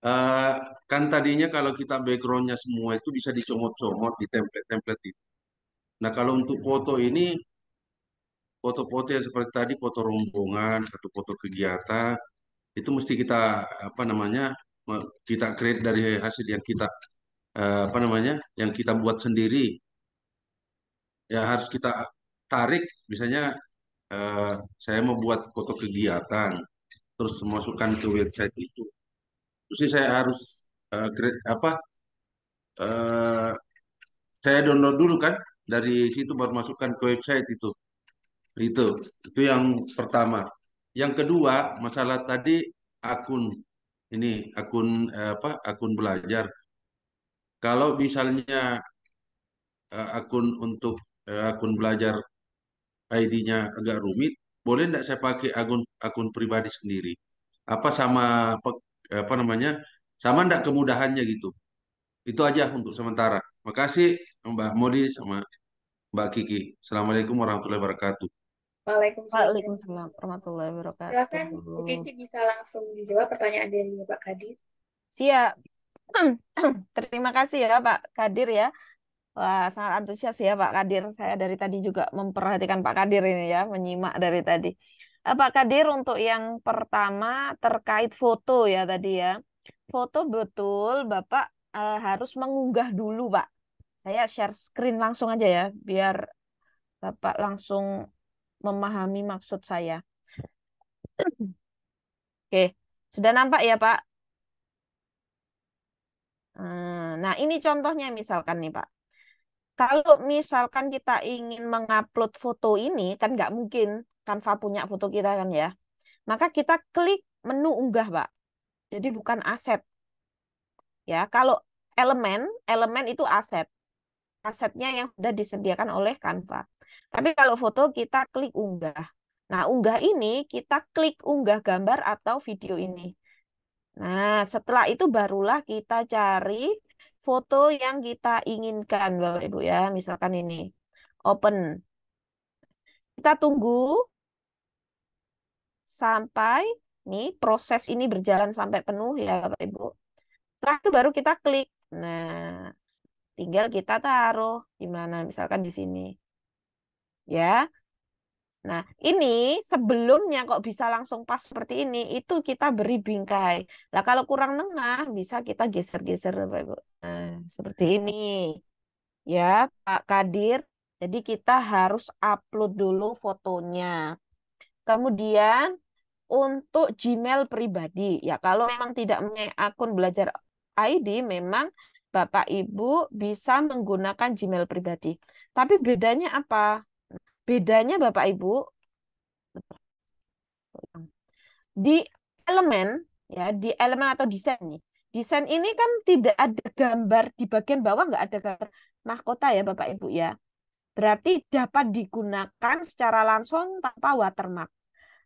eh, kan tadinya kalau kita backgroundnya semua itu bisa dicomot-comot di template-template itu. Nah, kalau untuk foto ini, foto-foto yang seperti tadi, foto rombongan atau foto kegiatan, itu mesti kita apa namanya, kita create dari hasil yang kita apa namanya, yang kita buat sendiri. Ya harus kita tarik, misalnya eh, saya mau buat foto kegiatan, terus masukkan ke website itu. Terus saya harus apa? eh, saya download dulu kan dari situ baru masukkan ke website itu. Itu itu yang pertama. Yang kedua, masalah tadi akun ini akun apa? Akun belajar. Kalau misalnya akun untuk akun belajar ID-nya agak rumit, boleh nggak saya pakai akun akun pribadi sendiri? Apa sama apa namanya? Sama nggak kemudahannya gitu? Itu aja untuk sementara. Makasih Mbak Modi sama Mbak Kiki. Assalamualaikum warahmatullahi wabarakatuh. Waalaikumsalam Waalaikumsalam warahmatullahi wabarakatuh. warahmatullahi wabarakatuh. Silakan Bu Kiki bisa langsung dijawab pertanyaan dari Bapak Kadir. Siap. Terima kasih ya Pak Kadir ya. Wah, sangat antusias ya Pak Kadir. Saya dari tadi juga memperhatikan Pak Kadir ini ya, menyimak dari tadi. Pak Kadir untuk yang pertama terkait foto ya tadi ya. Foto betul Bapak harus mengunggah dulu Pak. Saya share screen langsung aja ya, biar Bapak langsung memahami maksud saya. Oke, sudah nampak ya Pak? Nah, ini contohnya misalkan nih Pak. Kalau misalkan kita ingin mengupload foto ini, kan nggak mungkin Canva punya foto kita kan ya. Maka kita klik menu unggah, Pak. Jadi bukan aset. Ya, kalau elemen, elemen itu aset. Asetnya yang sudah disediakan oleh Canva. Tapi kalau foto kita klik unggah. Nah, unggah ini kita klik unggah gambar atau video ini. Nah, setelah itu barulah kita cari foto yang kita inginkan, Bapak Ibu ya. Misalkan ini. Open. Kita tunggu sampai nih proses ini berjalan sampai penuh ya Bapak Ibu. Setelah itu baru kita klik. Nah, tinggal kita taruh di mana misalkan di sini. Ya. Nah, ini sebelumnya kok bisa langsung pas seperti ini, itu kita beri bingkai. Nah, kalau kurang nengah bisa kita geser-geser Bapak Ibu. Nah, seperti ini. Ya, Pak Kadir. Jadi kita harus upload dulu fotonya. Kemudian untuk Gmail pribadi, ya kalau memang tidak punya akun belajar ID, memang Bapak Ibu bisa menggunakan Gmail pribadi. Tapi bedanya apa? Bedanya Bapak Ibu di elemen ya, di elemen atau desain nih. Desain ini kan tidak ada gambar di bagian bawah, nggak ada gambar mahkota ya Bapak Ibu ya. Berarti dapat digunakan secara langsung tanpa watermark.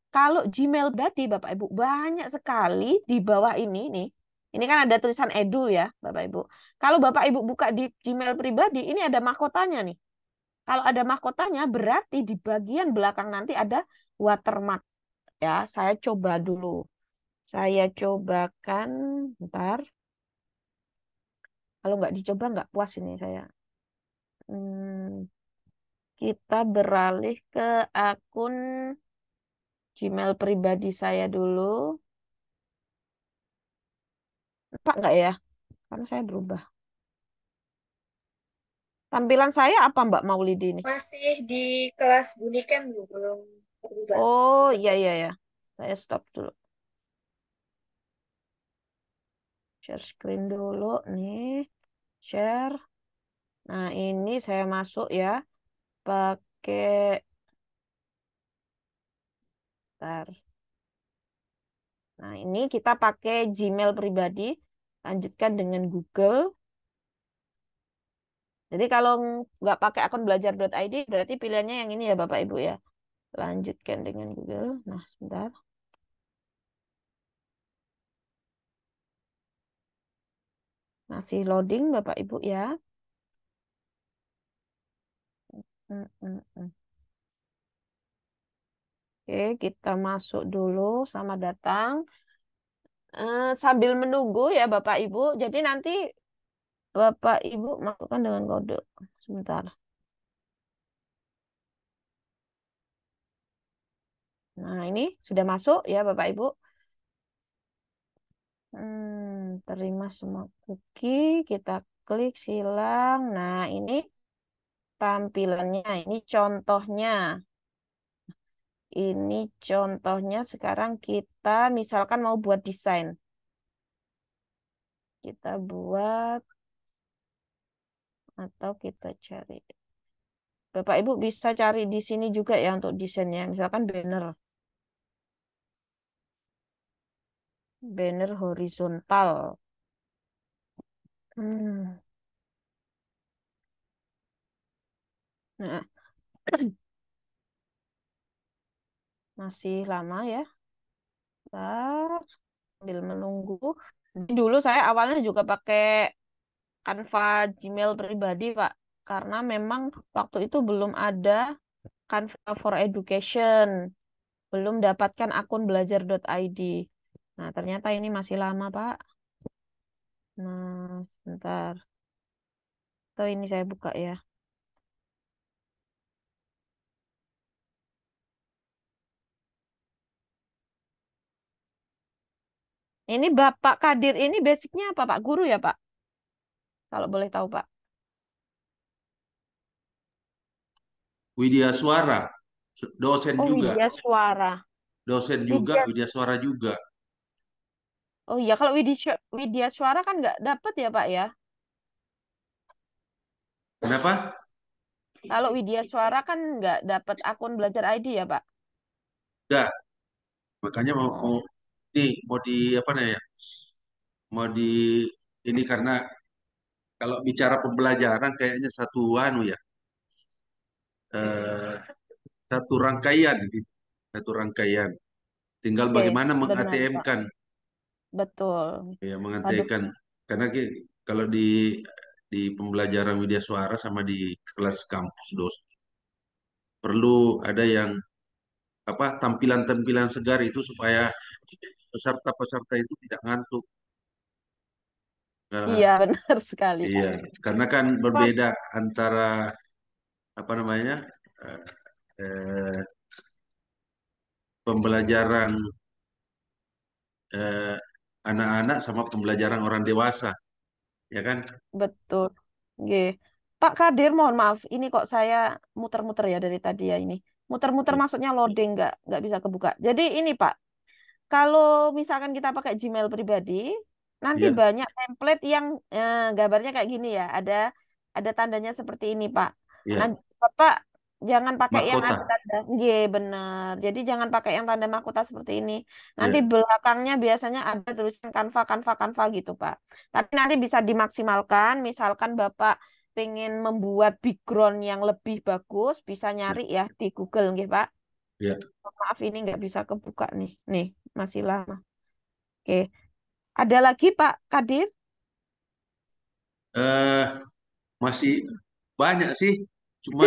Kalau Gmail pribadi Bapak Ibu banyak sekali di bawah ini nih. Ini kan ada tulisan edu ya Bapak Ibu. Kalau Bapak Ibu buka di Gmail pribadi ini ada mahkotanya nih. Kalau ada mahkotanya berarti di bagian belakang nanti ada watermark ya. Saya coba dulu. Saya cobakan, bentar. Kalau nggak dicoba nggak puas ini saya. Hmm, kita beralih ke akun Gmail pribadi saya dulu. Pak nggak ya? Karena saya berubah. Tampilan saya apa Mbak Maulidi ini? Masih di kelas Buniken Bu, belum berubah. Oh iya iya ya. Saya stop dulu. Share screen dulu nih. Share. Nah ini saya masuk ya. Pakai. Bentar. Nah, ini kita pakai Gmail pribadi, lanjutkan dengan Google. Jadi kalau nggak pakai akun belajar.id, berarti pilihannya yang ini ya Bapak Ibu ya. Lanjutkan dengan Google. Nah, sebentar. Masih loading Bapak Ibu ya. Hmm, hmm, hmm. Oke, kita masuk dulu, sama datang. Sambil menunggu ya Bapak Ibu. Jadi nanti Bapak Ibu masukkan dengan kode. Sebentar. Nah, ini sudah masuk ya Bapak Ibu. Terima semua cookie. Kita klik silang. Nah, ini tampilannya. Ini contohnya. Ini contohnya sekarang kita misalkan mau buat desain. Kita buat atau kita cari. Bapak Ibu bisa cari di sini juga ya untuk desainnya. Misalkan banner. Banner horizontal. Hmm. Nah, masih lama ya. Bentar, sambil menunggu. Dulu saya awalnya juga pakai Canva Gmail pribadi, Pak. Karena memang waktu itu belum ada Canva for Education. Belum dapatkan akun belajar.id. Nah, ternyata ini masih lama, Pak. Nah, sebentar. Atau ini saya buka ya. Ini Bapak Kadir ini basicnya apa, Pak? Guru ya, Pak? Kalau boleh tahu, Pak. Widya Suara, dosen Oh, juga, Widya Suara. dosen juga, Widya. Widya Suara juga. Oh iya, kalau Widya Suara kan nggak dapet ya, Pak ya? Kenapa? Kalau Widya Suara kan nggak dapet akun belajar ID ya, Pak? Enggak, makanya mau Oh, ini mau di apa namanya? Mau di ini karena kalau bicara pembelajaran kayaknya satu anu ya, eh, satu rangkaian gitu, satu rangkaian. Tinggal oke, bagaimana benar, Pak. meng-ATM-kan, Betul. ya Waduh, meng-ATM-kan. Karena kalau di pembelajaran media suara sama di kelas kampus perlu ada yang apa tampilan-tampilan segar itu supaya peserta-peserta itu tidak ngantuk. iya Karena- benar sekali. iya, karena kan Pak, berbeda antara apa namanya eh, eh, pembelajaran eh, anak-anak sama pembelajaran orang dewasa, ya kan? betul. Oke. Pak Kadir, mohon maaf. Ini kok saya muter-muter ya dari tadi ya ini. Muter-muter maksudnya loading nggak bisa kebuka. Jadi ini Pak, kalau misalkan kita pakai Gmail pribadi, Nanti Iya, banyak template yang gambarnya kayak gini ya. Ada tandanya seperti ini, Pak. iya. Nanti Bapak jangan pakai yang Mahkota. ada tanda. G, benar. Jadi jangan pakai yang tanda mahkota seperti ini. Nanti Iya, belakangnya biasanya ada tulisan Canva, Canva, Canva gitu, Pak. Tapi nanti bisa dimaksimalkan. Misalkan Bapak pengen membuat background yang lebih bagus, bisa iya, nyari ya di Google, nggih, Pak. iya. Maaf, ini nggak bisa kebuka nih. Nih, masih lama. Oke. Ada lagi, Pak Kadir? Eh, masih banyak sih. Cuma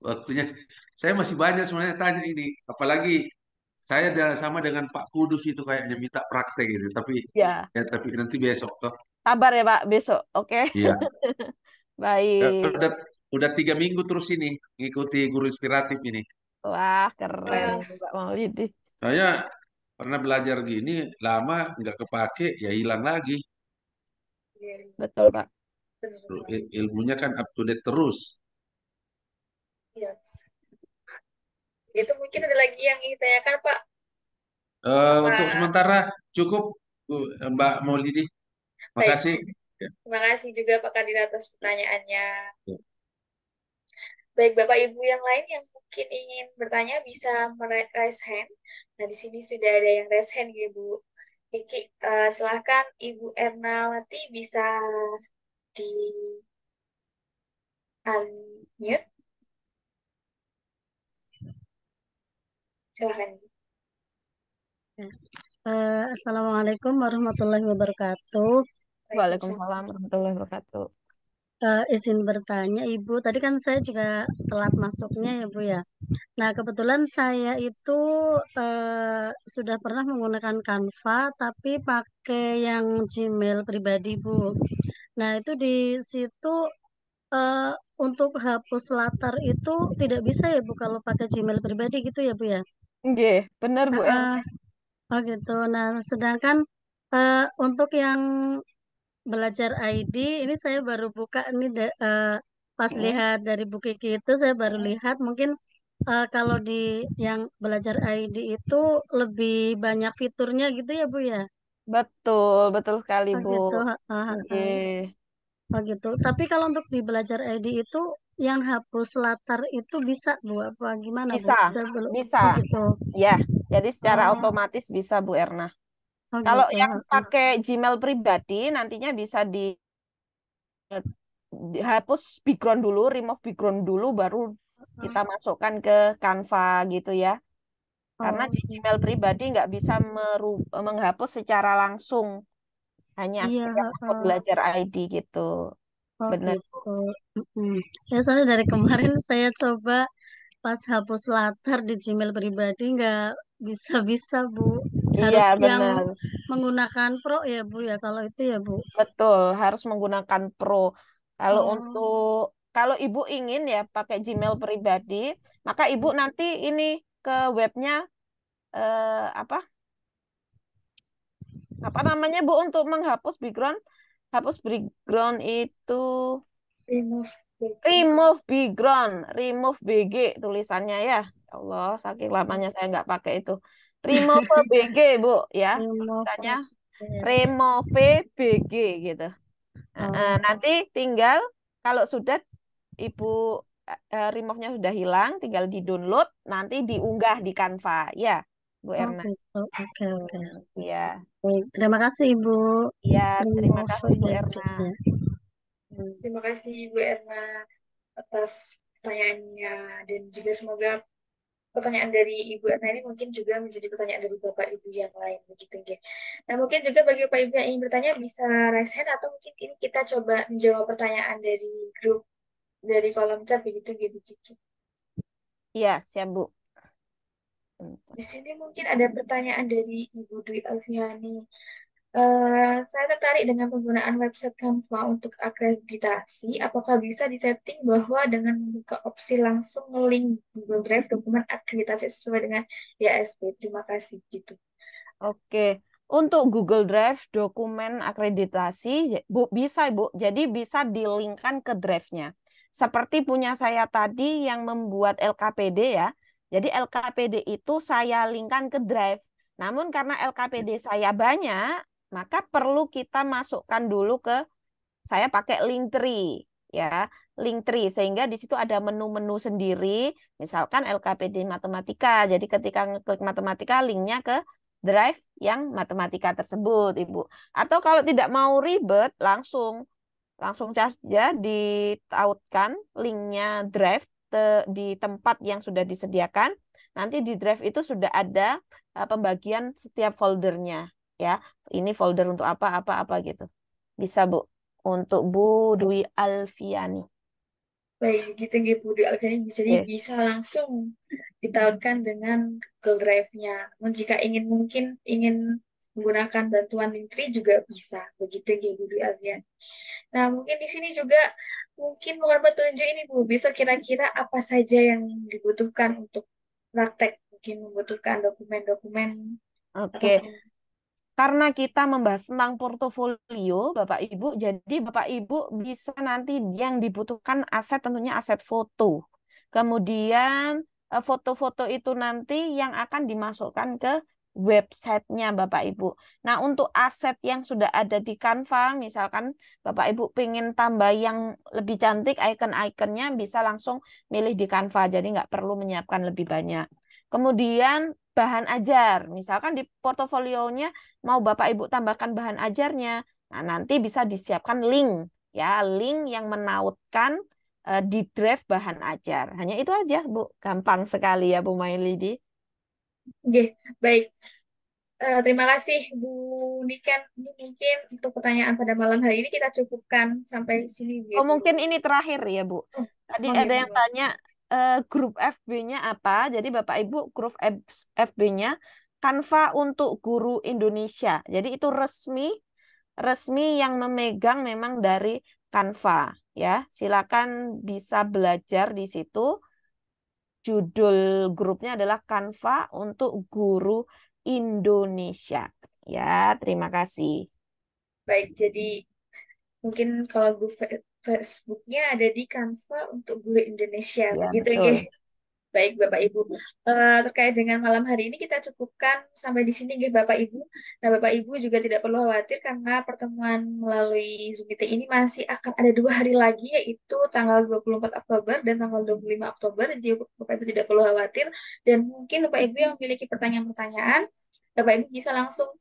waktunya saya masih banyak sebenarnya tanya ini. Apalagi saya sama dengan Pak Kudus itu kayaknya minta praktek itu. Tapi Ya, ya tapi nanti besok toh. sabar ya Pak, besok. Oke. Iya. Baik. Udah 3 minggu terus ini ngikuti guru inspiratif ini. Wah, keren Wah, ini Pak Maulidi. Saya pernah belajar gini lama nggak kepake ya hilang lagi. iya, iya, Betul, Pak. benar banget. Ilmunya kan up to date terus. Iya. Itu mungkin ada lagi yang ingin ditanyakan, Pak. Untuk Apa? sementara cukup Mbak Maulidi. Baik. Makasih. Ya. Terima kasih juga Pak Kadir atas pertanyaannya. Baik, Bapak Ibu yang lain yang mungkin ingin bertanya bisa raise hand. Nah, di sini sudah ada yang raise hand, Ibu. Iki, silahkan Ibu Ernawati bisa di unmute. Silahkan. Ya. Assalamualaikum warahmatullahi wabarakatuh. Waalaikumsalam. Waalaikumsalam warahmatullahi wabarakatuh. Izin bertanya, Ibu. Tadi kan saya juga telat masuknya ya, Bu ya. Nah, kebetulan saya itu sudah pernah menggunakan Canva, tapi pakai yang Gmail pribadi, Bu. Nah, itu di situ eh, untuk hapus latar itu tidak bisa ya, Bu, kalau pakai Gmail pribadi gitu ya, Bu ya. Nggih, bener Bu Heeh. Erna. Oh gitu. Nah, sedangkan untuk yang belajar ID ini saya baru buka ini pas Hmm, lihat dari buku Kiki itu saya baru hmm. lihat mungkin kalau di yang belajar ID itu lebih banyak fiturnya gitu ya Bu ya. Betul, betul sekali Oh Bu. gitu. Nggih. Oh gitu. Tapi kalau untuk di belajar ID itu yang hapus latar itu bisa Bu apa gimana Bu? Bisa, Saya belum. bisa. Oh gitu. Ya, jadi secara Oh, otomatis bisa Bu Erna. oh Kalau gitu. yang pakai Gmail pribadi, nantinya bisa dihapus background dulu, remove background dulu, baru kita masukkan ke Canva gitu ya. Karena Oh, di Gmail pribadi nggak bisa menghapus secara langsung, hanya iya. yang untuk belajar ID gitu. Oh Benar. gitu. Mm-mm. Ya soalnya dari kemarin saya coba pas hapus latar di Gmail pribadi nggak bisa-bisa Bu. Iya, Harus yang benar. menggunakan Pro ya Bu ya kalau itu ya Bu. Betul, harus menggunakan Pro. Kalau Oh, untuk kalau Ibu ingin ya pakai Gmail pribadi, maka Ibu nanti ini ke webnya apa? Apa namanya Bu untuk menghapus background? Hapus background itu Remove background. remove BG tulisannya ya. Ya Allah, saking lamanya saya nggak pakai itu. Remove BG Bu ya. remove. Tulisannya Oke. remove BG gitu. Oh, Nanti tinggal kalau sudah Ibu remove-nya sudah hilang, tinggal di-download, nanti diunggah di Canva ya, Bu oh Erna. gitu. Oke oke. Ya, Baik, terima kasih Ibu. ya, terima Remove kasih Bu BG Erna. ya. Hmm. Terima kasih Bu Erna atas pertanyaannya dan juga semoga pertanyaan dari Ibu Erna ini mungkin juga menjadi pertanyaan dari Bapak Ibu yang lain begitu ya. Nah, mungkin juga bagi Bapak Ibu yang ingin bertanya bisa raise hand atau mungkin ini kita coba menjawab pertanyaan dari grup dari kolom chat begitu gitu. Iya, siap Bu. Di sini mungkin ada pertanyaan dari Ibu Dwi Alfiani. Saya tertarik dengan penggunaan website Canva untuk akreditasi. Apakah bisa disetting bahwa dengan membuka opsi langsung link Google Drive dokumen akreditasi sesuai dengan YSP? Terima kasih gitu. Oke, untuk Google Drive dokumen akreditasi, Bu, bisa Bu. Jadi bisa dilinkkan ke drive-nya. Seperti punya saya tadi yang membuat LKPD ya. Jadi LKPD itu saya linkkan ke drive. Namun karena LKPD saya banyak, maka perlu kita masukkan dulu ke, saya pakai Linktree ya, Linktree, sehingga di situ ada menu-menu sendiri, misalkan LKPD matematika. Jadi ketika ngeklik matematika, linknya ke drive yang matematika tersebut, Ibu. Atau kalau tidak mau ribet, langsung saja ditautkan linknya drive di tempat yang sudah disediakan. Nanti di drive itu sudah ada pembagian setiap foldernya ya. Ini folder untuk apa gitu. Bisa, Bu. Untuk Bu Dwi Alfiani. Baik, gitu nggih Bu Dwi Alfiani, jadi Oke. bisa langsung ditautkan dengan Google Drive-nya. Namun jika mungkin ingin menggunakan bantuan Linktree juga bisa. Begitu nggih Bu Dwi Alfiani. Nah, mungkin di sini juga mungkin mohon petunjuk ini Bu, besok kira-kira apa saja yang dibutuhkan untuk praktek? Mungkin membutuhkan dokumen-dokumen atau Oke. Karena kita membahas tentang portofolio, Bapak Ibu, jadi Bapak Ibu bisa nanti yang dibutuhkan aset tentunya aset foto. Kemudian foto-foto itu nanti yang akan dimasukkan ke websitenya Bapak Ibu. Nah, untuk aset yang sudah ada di Canva, misalkan Bapak Ibu pengen tambah yang lebih cantik, icon-iconnya bisa langsung milih di Canva, jadi nggak perlu menyiapkan lebih banyak. Kemudian bahan ajar, misalkan di portofolionya mau Bapak Ibu tambahkan bahan ajarnya, nah nanti bisa disiapkan link ya, link yang menautkan di drive bahan ajar. Hanya itu aja, Bu. Gampang sekali ya, Bu Mailidi. Oke, baik. Terima kasih Bu Niken. Ini mungkin untuk pertanyaan pada malam hari ini kita cukupkan sampai sini Oh, gitu. mungkin ini terakhir ya, Bu. Oh, Tadi monggo, ada yang monggo. tanya grup FB-nya apa. Jadi Bapak Ibu grup FB-nya Canva untuk guru Indonesia. Jadi itu resmi yang memegang memang dari Canva ya. Silakan bisa belajar di situ. Judul grupnya adalah Canva untuk guru Indonesia. Ya, terima kasih. Baik, jadi mungkin kalau grup Facebooknya ada di Canva untuk guru Indonesia. Ya, Begitu nggih. betul. Baik, Bapak Ibu. Terkait dengan malam hari ini kita cukupkan sampai di sini, nggih, Bapak Ibu. Nah, Bapak Ibu juga tidak perlu khawatir karena pertemuan melalui Zoom meeting ini masih akan ada 2 hari lagi, yaitu tanggal 24 Oktober dan tanggal 25 Oktober. Jadi Bapak Ibu tidak perlu khawatir. Dan mungkin Bapak Ibu yang memiliki pertanyaan-pertanyaan, Bapak Ibu bisa langsung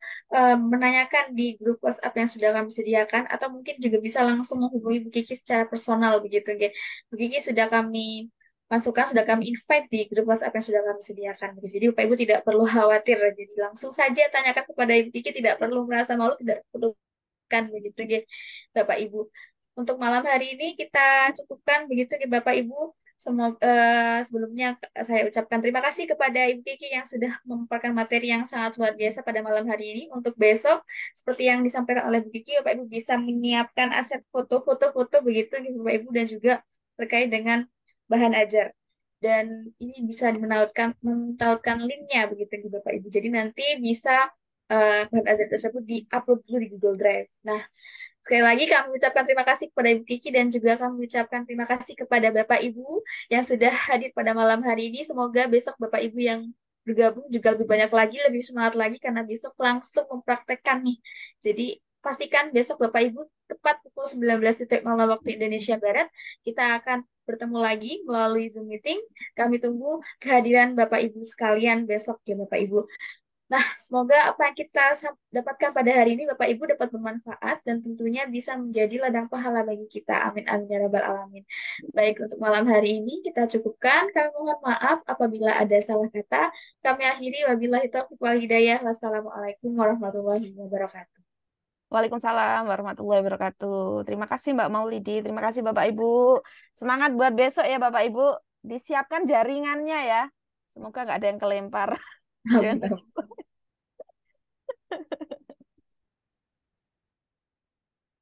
menanyakan di grup WhatsApp yang sudah kami sediakan, atau mungkin juga bisa langsung menghubungi Bu Kiki secara personal begitu, nggih. Bu Kiki sudah kami masukan, sudah kami invite di grup WhatsApp yang sudah kami sediakan. Jadi Bapak Ibu tidak perlu khawatir. Jadi langsung saja tanyakan kepada Ibu Kiki, tidak perlu merasa malu, tidak perlu kan begitu ya Bapak Ibu. Untuk malam hari ini kita cukupkan begitu ya Bapak Ibu. Semoga sebelumnya saya ucapkan terima kasih kepada Ibu Kiki yang sudah memaparkan materi yang sangat luar biasa pada malam hari ini. Untuk besok, seperti yang disampaikan oleh Bu Kiki, Bapak Ibu bisa menyiapkan aset foto-foto begitu ya Bapak Ibu, dan juga terkait dengan bahan ajar. Dan ini bisa mentautkan linknya begitu ya Bapak Ibu. Jadi nanti bisa bahan ajar tersebut di-upload dulu di Google Drive. Nah, sekali lagi kami ucapkan terima kasih kepada Ibu Kiki dan juga kami ucapkan terima kasih kepada Bapak Ibu yang sudah hadir pada malam hari ini. Semoga besok Bapak Ibu yang bergabung juga lebih banyak lagi, lebih semangat lagi karena besok langsung mempraktekkan nih. Jadi pastikan besok Bapak Ibu tepat pukul 19.00 waktu Indonesia Barat kita akan bertemu lagi melalui Zoom meeting. Kami tunggu kehadiran Bapak Ibu sekalian besok ya Bapak Ibu. Nah, semoga apa yang kita dapatkan pada hari ini Bapak Ibu dapat bermanfaat dan tentunya bisa menjadi ladang pahala bagi kita. Amin amin ya rabbal alamin. Baik, untuk malam hari ini kita cukupkan. Kami mohon maaf apabila ada salah kata. Kami akhiri wabillahi taufiq wal hidayah. Wassalamualaikum warahmatullahi wabarakatuh. Waalaikumsalam warahmatullahi wabarakatuh. Terima kasih Mbak Maulidi, terima kasih Bapak Ibu. Semangat buat besok ya Bapak Ibu. Disiapkan jaringannya ya. Semoga nggak ada yang kelempar. Amin. Amin.